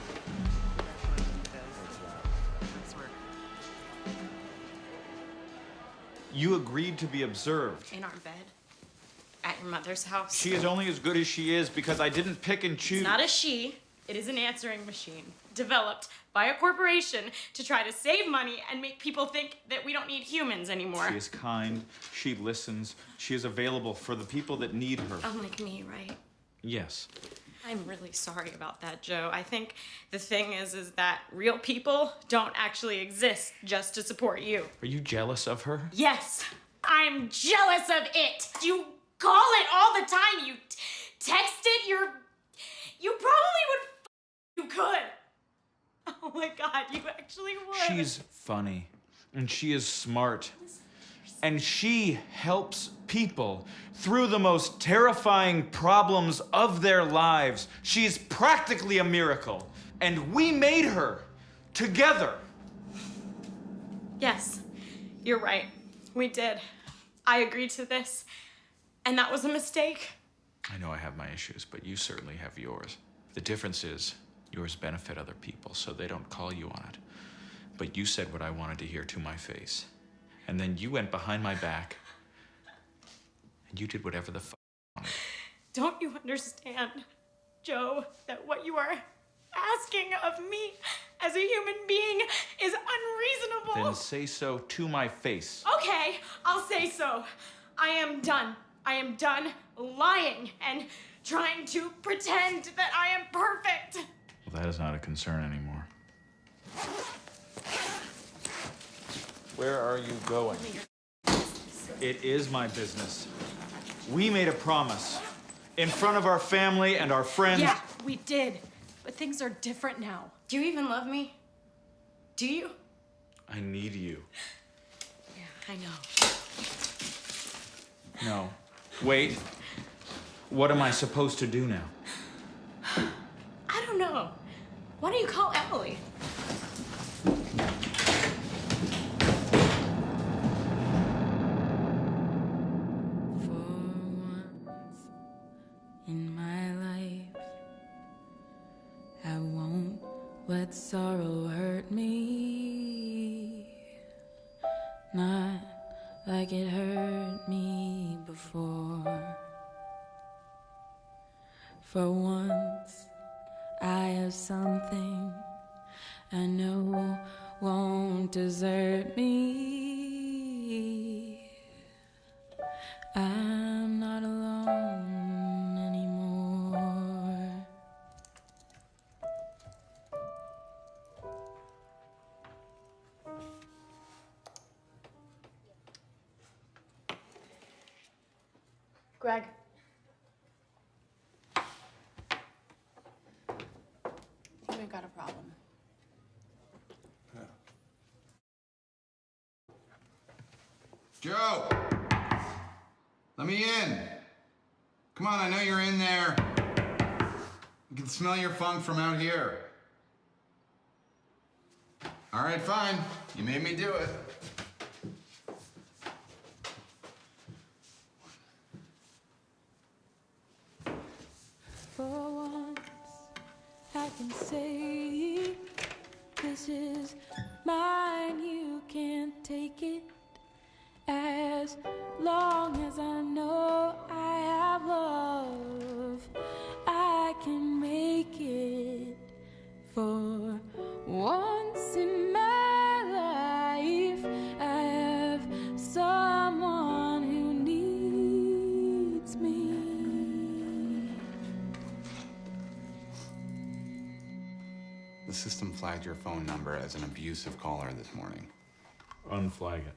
E: You agreed to be observed.
B: In our bed. At your mother's house.
E: She is only as good as she is because I didn't pick and choose.
B: It's not a she. It is an answering machine developed by a corporation to try to save money and make people think that we don't need humans anymore.
E: She is kind, she listens, she is available for the people that need her.
B: Unlike me, right?
E: Yes.
B: I'm really sorry about that, Joe. I think the thing is that real people don't actually exist just to support you.
E: Are you jealous of her?
B: Yes, I'm jealous of it. You call it all the time. You text it. You probably would. You could. Oh my God, you actually would.
E: She's funny, and she is smart, and she helps people through the most terrifying problems of their lives. She's practically a miracle, and we made her together.
B: Yes, you're right. We did. I agreed to this, and that was a mistake.
E: I know I have my issues, but you certainly have yours. The difference is yours benefit other people, so they don't call you on it. But you said what I wanted to hear to my face. And then you went behind my back, and you did whatever the f*** you wanted.
B: Don't you understand, Joe, that what you are asking of me as a human being is unreasonable?
E: Then say so to my face.
B: Okay, I'll say so. I am done. I am done lying and trying to pretend that I am perfect.
E: Well, that is not a concern anymore. Where are you going? It is my business. We made a promise in front of our family and our friends.
B: Yeah, we did. But things are different now. Do you even love me? Do you?
E: I need you.
B: Yeah, I know.
E: No. Wait. What am I supposed to do now?
B: I don't know. Why don't you call Emily?
A: In my life, I won't let sorrow hurt me. not like it hurt me before. For once, I have something I know won't desert me. I'm not alone anymore.
M: Greg. I think we've got a problem.
F: Joe! Let me in. Come on, I know you're in there. I can smell your funk from out here. All right, fine. You made me do it.
A: For once, I can say this is mine, you can't take it. As long as I know I have love, I can make it. For once in my life, I have someone who needs me.
F: The system flagged your phone number as an abusive caller this morning.
E: Unflag it.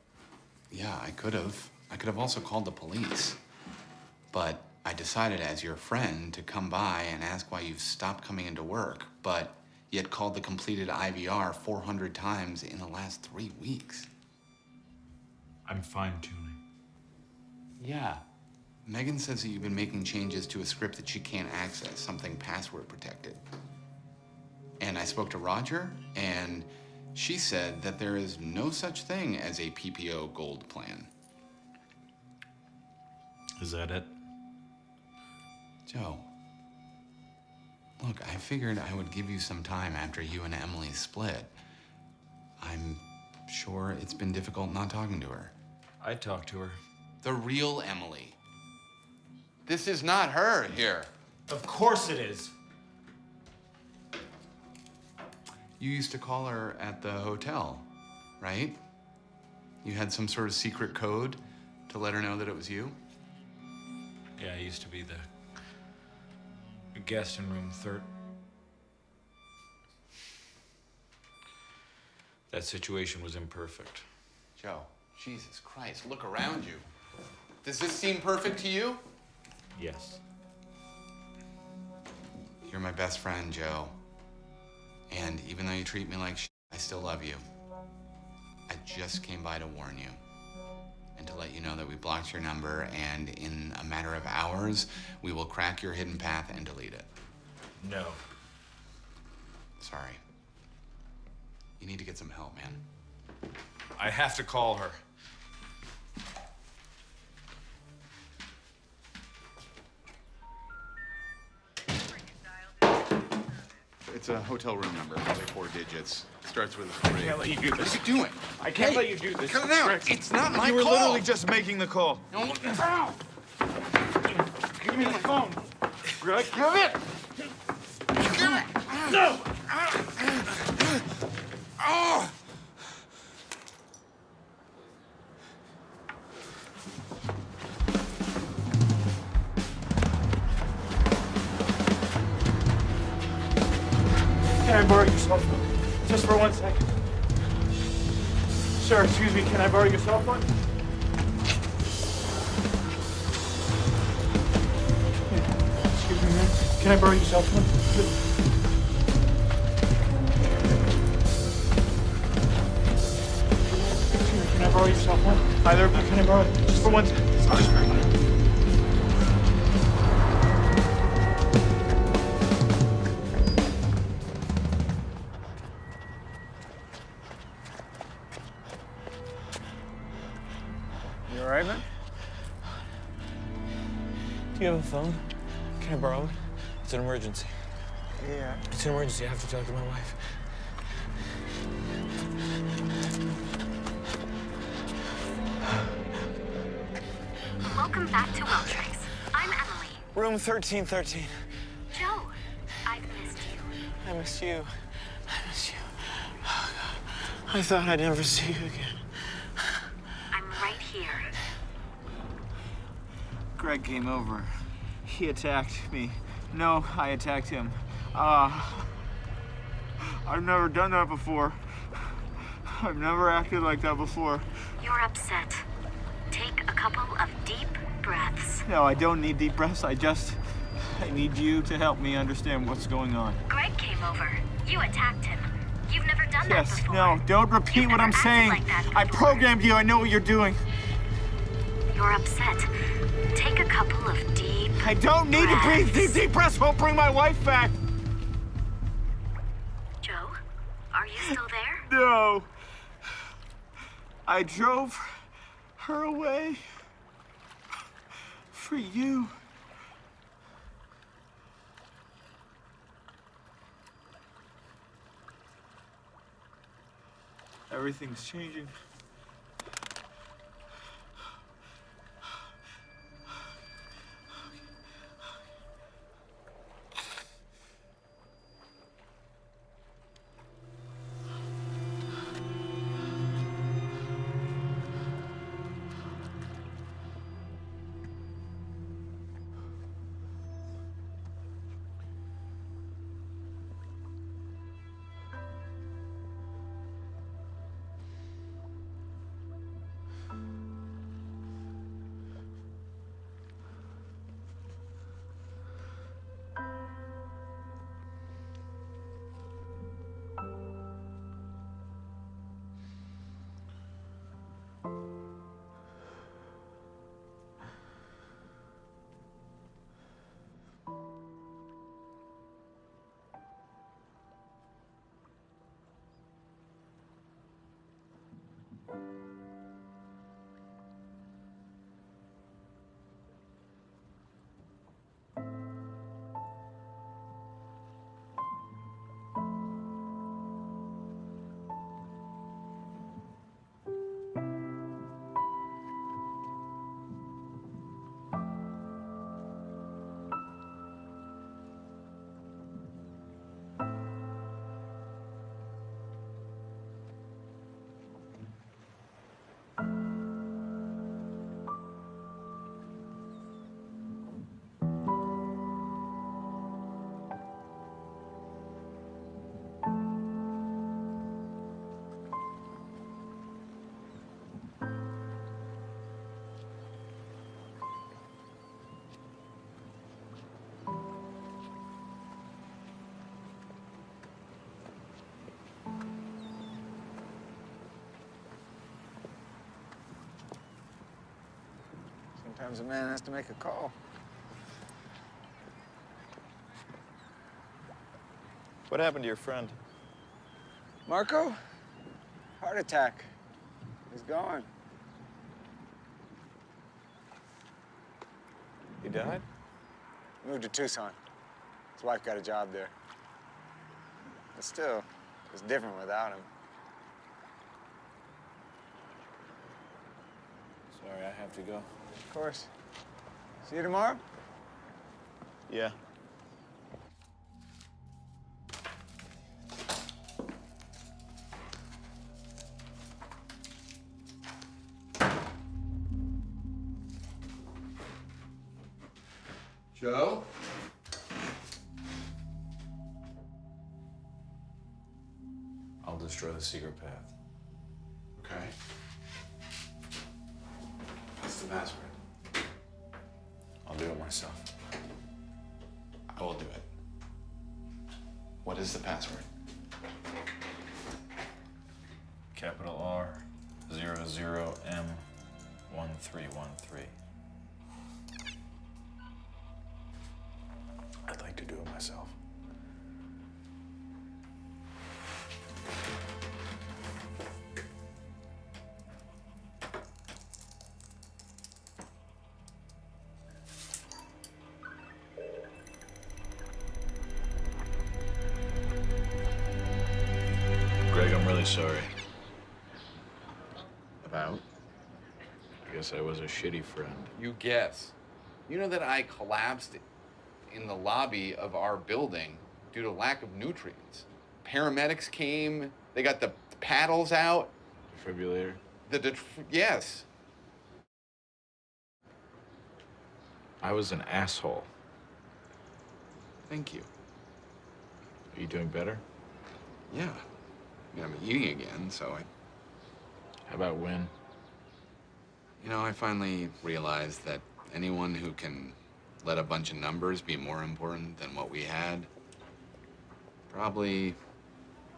F: Yeah, I could have. I could have also called the police. But I decided as your friend to come by and ask why you've stopped coming into work, but yet called the completed IVR 400 times in the last 3 weeks.
E: I'm fine-tuning.
F: Yeah. Megan says that you've been making changes to a script that she can't access, something password protected. And I spoke to Roger, and she said that there is no such thing as a PPO Gold plan.
E: Is that it?
F: Joe, look, I figured I would give you some time after you and Emily split. I'm sure it's been difficult not talking to her.
E: I talked to her.
F: The real Emily. This is not her here.
E: Of course it is.
F: You used to call her at the hotel, right? You had some sort of secret code to let her know that it was you?
E: Yeah, I used to be the guest in room 3. That situation was imperfect.
F: Joe, Jesus Christ, look around you. Does this seem perfect to you?
E: Yes.
F: You're my best friend, Joe. And even though you treat me like shit, I still love you. I just came by to warn you and to let you know that we blocked your number, and in a matter of hours, we will crack your hidden path and delete it.
E: No.
F: Sorry. You need to get some help, man.
E: I have to call her.
F: It's a hotel room number, only 4 digits. Starts with a 3.
E: I can't let you do this.
F: What are you doing?
E: I can't let you do this.
F: Cut it out.
E: Greg,
F: It's not my
E: You were
F: call.
E: literally just making the call.
F: No.
E: Ow! Give me the phone. Greg, give it! No!
F: Oh!
U: Can I borrow your cell phone? Just for 1 second. Sir, excuse me, can I borrow your cell phone? Excuse me, ma'am. Can I borrow your cell phone? Excuse me, can I borrow your cell phone? Either of you, can I borrow it? Just for 1 second. Just for 1 second.
L: You all right, man? Do you have a phone? Can I borrow it? It's an emergency.
U: Yeah.
L: It's an emergency. I have to talk to my wife.
V: Welcome back to Welltrix. I'm Emily.
U: Room 1313.
V: Joe, I've missed you.
U: I miss you. I miss you. Oh, God. I thought I'd never see you again.
V: I'm right here.
U: Greg came over. He attacked me. No, I attacked him. I've never done that before. I've never acted like that before.
V: You're upset. Take a couple of deep breaths.
U: No, I don't need deep breaths. I need you to help me understand what's going on.
V: Greg came over. You attacked him. You've never done that
U: Yes,
V: before.
U: no, don't repeat what I'm saying.
V: Like that
U: I programmed you. I know what you're doing.
V: You're upset. Take a couple of deep
U: I don't need to breathe. These deep breaths won't bring my wife back.
V: Joe, are you still there?
U: No. I drove her away for you. Everything's changing.
H: Sometimes a man has to make a call.
E: What happened to your friend?
H: Marco? Heart attack. He's gone.
E: He died?
H: Moved to Tucson. His wife got a job there. But still, it's different without him.
E: Sorry, I have to go.
H: Of course. See you tomorrow?
E: Yeah.
F: Joe?
E: I'll destroy the secret path.
F: Okay. What's the password?
E: I'll do it myself.
F: I will do it. What is the password?
E: Capital R 00M 1313. I'd like to do it myself. Greg, I'm really sorry.
F: About?
E: I guess I was a shitty friend.
F: You guess. You know that I collapsed in the lobby of our building due to lack of nutrients. Paramedics came, they got the paddles out.
E: Defibrillator?
F: Yes.
E: I was an asshole.
F: Thank you.
E: Are you doing better?
F: Yeah. I mean, I'm eating again, so I...
E: How about when?
F: You know, I finally realized that anyone who can let a bunch of numbers be more important than what we had probably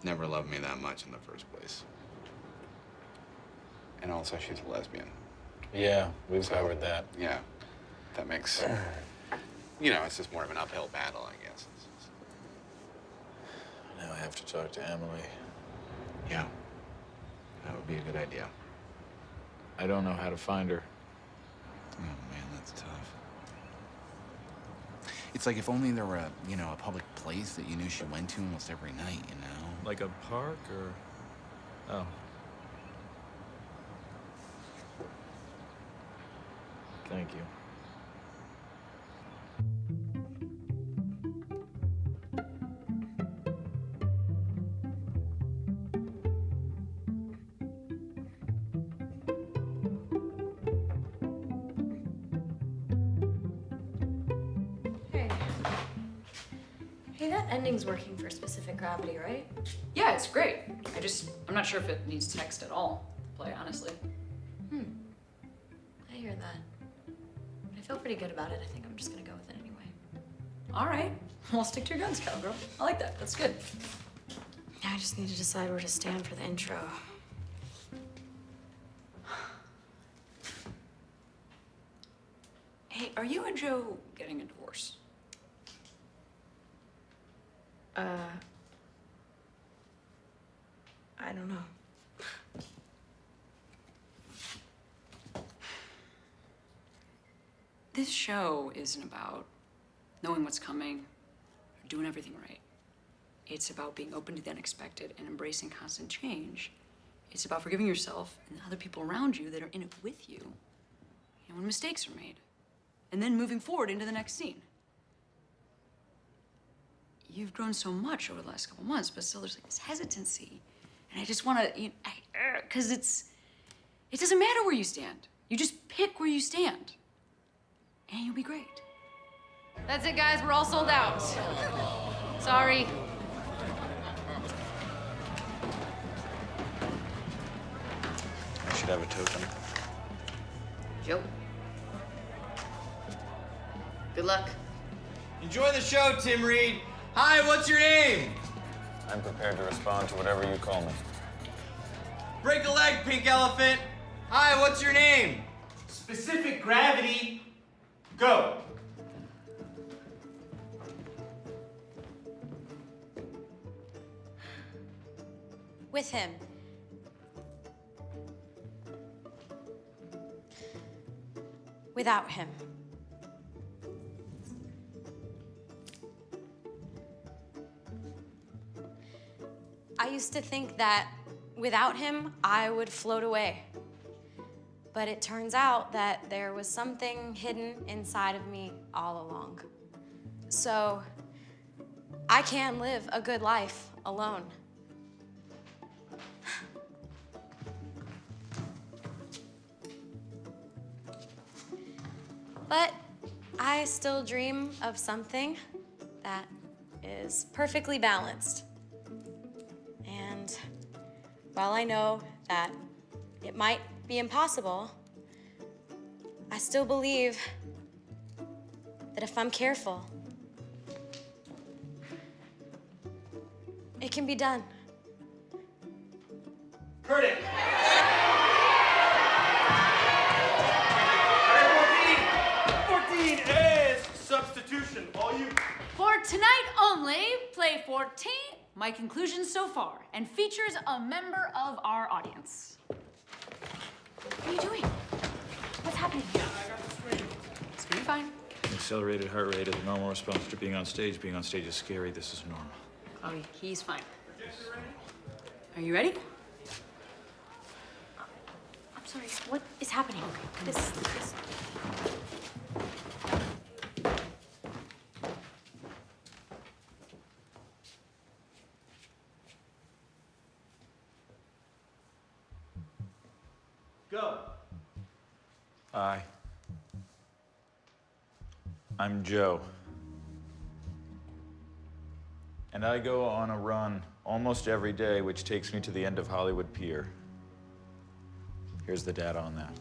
F: never loved me that much in the first place. And also, she's a lesbian.
E: Yeah, we've covered that.
F: Yeah, that makes, you know, it's just more of an uphill battle, I guess.
E: Now I have to talk to Emily.
F: Yeah, that would be a good idea.
E: I don't know how to find her.
D: Oh, man, that's tough. It's like if only there were a, you know, a public place that you knew she went to almost every night, you know?
E: Like a park or... Oh. Thank you.
B: Hey, that ending's working for specific gravity, right?
M: Yeah, it's great. I'm not sure if it needs text at all to play, honestly.
B: I hear that. I feel pretty good about it. I think I'm just gonna go with it anyway.
M: All right. Well, stick to your guns, cowgirl. I like that. That's good.
B: Yeah, I just need to decide where to stand for the intro.
M: Hey, are you and Joe getting a divorce?
B: I don't know.
M: This show isn't about knowing what's coming or doing everything right. It's about being open to the unexpected and embracing constant change. It's about forgiving yourself and the other people around you that are in it with you, when mistakes are made, and then moving forward into the next scene. You've grown so much over the last couple months, but still there's like this hesitancy. And I just want to, because it doesn't matter where you stand. You just pick where you stand, and you'll be great.
K: That's it, guys. We're all sold out. Sorry.
E: I should have a token.
K: Joe. Good luck.
W: Enjoy the show, Tim Reed. Hi, what's your name?
H: I'm prepared to respond to whatever you call me.
W: Break a leg, pink elephant. Hi, what's your name? Specific gravity. Go.
B: With him. Without him. I used to think that without him, I would float away. But it turns out that there was something hidden inside of me all along. So I can live a good life alone. But I still dream of something that is perfectly balanced. And while I know that it might be impossible, I still believe that if I'm careful, it can be done.
W: Curtis. 14 is substitution. All you.
M: For tonight only, play 14, my conclusion so far, and features a member of our audience. What are you doing? What's happening here? It's gonna be fine.
E: An accelerated heart rate is a normal response to being on stage. Being on stage is scary. This is normal.
M: Oh, he's fine. Are you ready?
B: I'm so sorry. What is happening? This.
L: Go.
E: Hi. I'm Joe. And I go on a run almost every day, which takes me to the end of Hollywood Pier. Here's the data on that.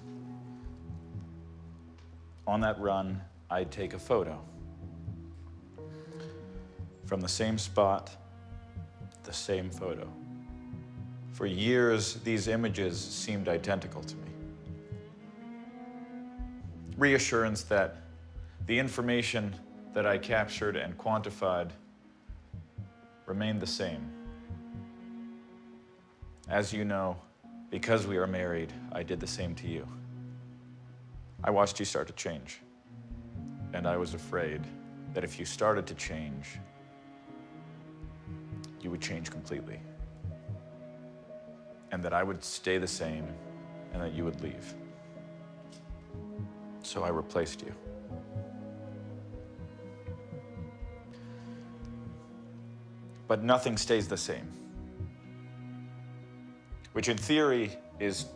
E: On that run, I'd take a photo. From the same spot, the same photo. For years, these images seemed identical to me. Reassurance that the information that I captured and quantified remained the same. As you know, because we are married, I did the same to you. I watched you start to change. And I was afraid that if you started to change, you would change completely. And that I would stay the same and that you would leave. So I replaced you. But nothing stays the same. Which in theory is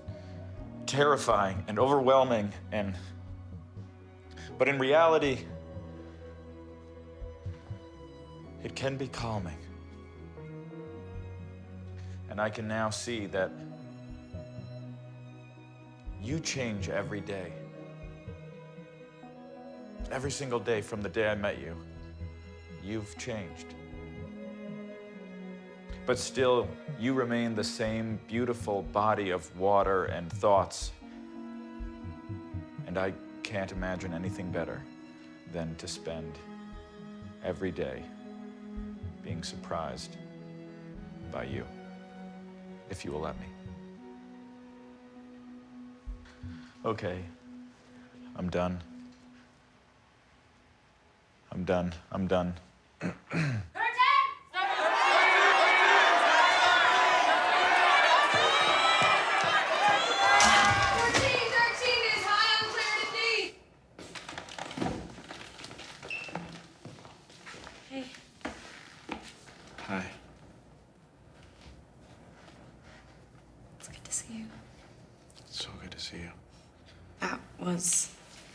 E: terrifying and overwhelming but in reality, it can be calming. And I can now see that you change every day. Every single day from the day I met you, you've changed. But still, you remain the same beautiful body of water and thoughts. And I can't imagine anything better than to spend every day being surprised by you, if you will let me. Okay, I'm done. I'm done. I'm done.
B: Hey,
E: Hi.
B: it's good to see you.
E: So good to see you.
B: That was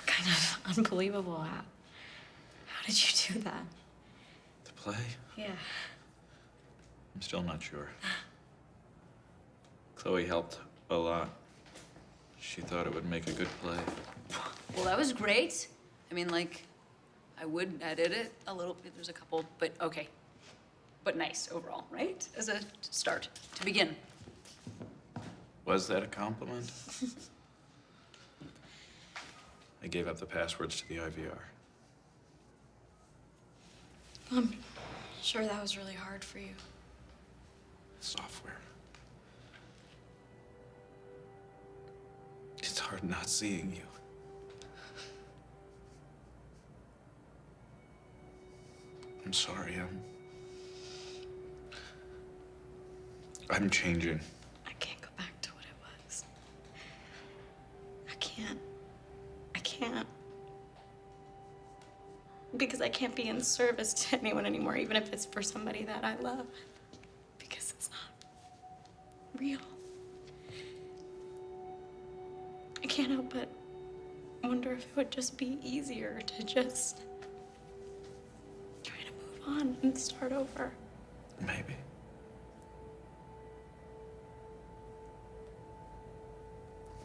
B: kind of unbelievable. How did you do that?
E: The play?
B: Yeah.
E: I'm still not sure. Chloe helped a lot. She thought it would make a good play.
I: Well, that was great. I mean, like, I would edit it a little bit. There's a couple, but okay. But nice overall, right? As a start, to begin.
E: Was that a compliment? I gave up the passwords to the IVR.
B: I'm sure that was really hard for you.
E: Software. It's hard not seeing you. I'm sorry, I'm changing.
B: I can't go back to what it was. I can't. Because I can't be in service to anyone anymore, even if it's for somebody that I love. Because it's not real. I can't help but wonder if it would just be easier to just try to move on and start over.
E: Maybe.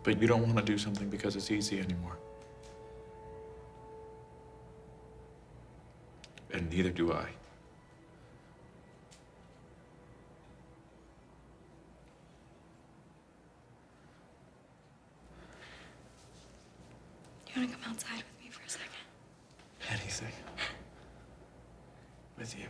E: But you don't want to do something because it's easy anymore. And neither do I.
B: You want to come outside with me for a second?
E: Anything. With you.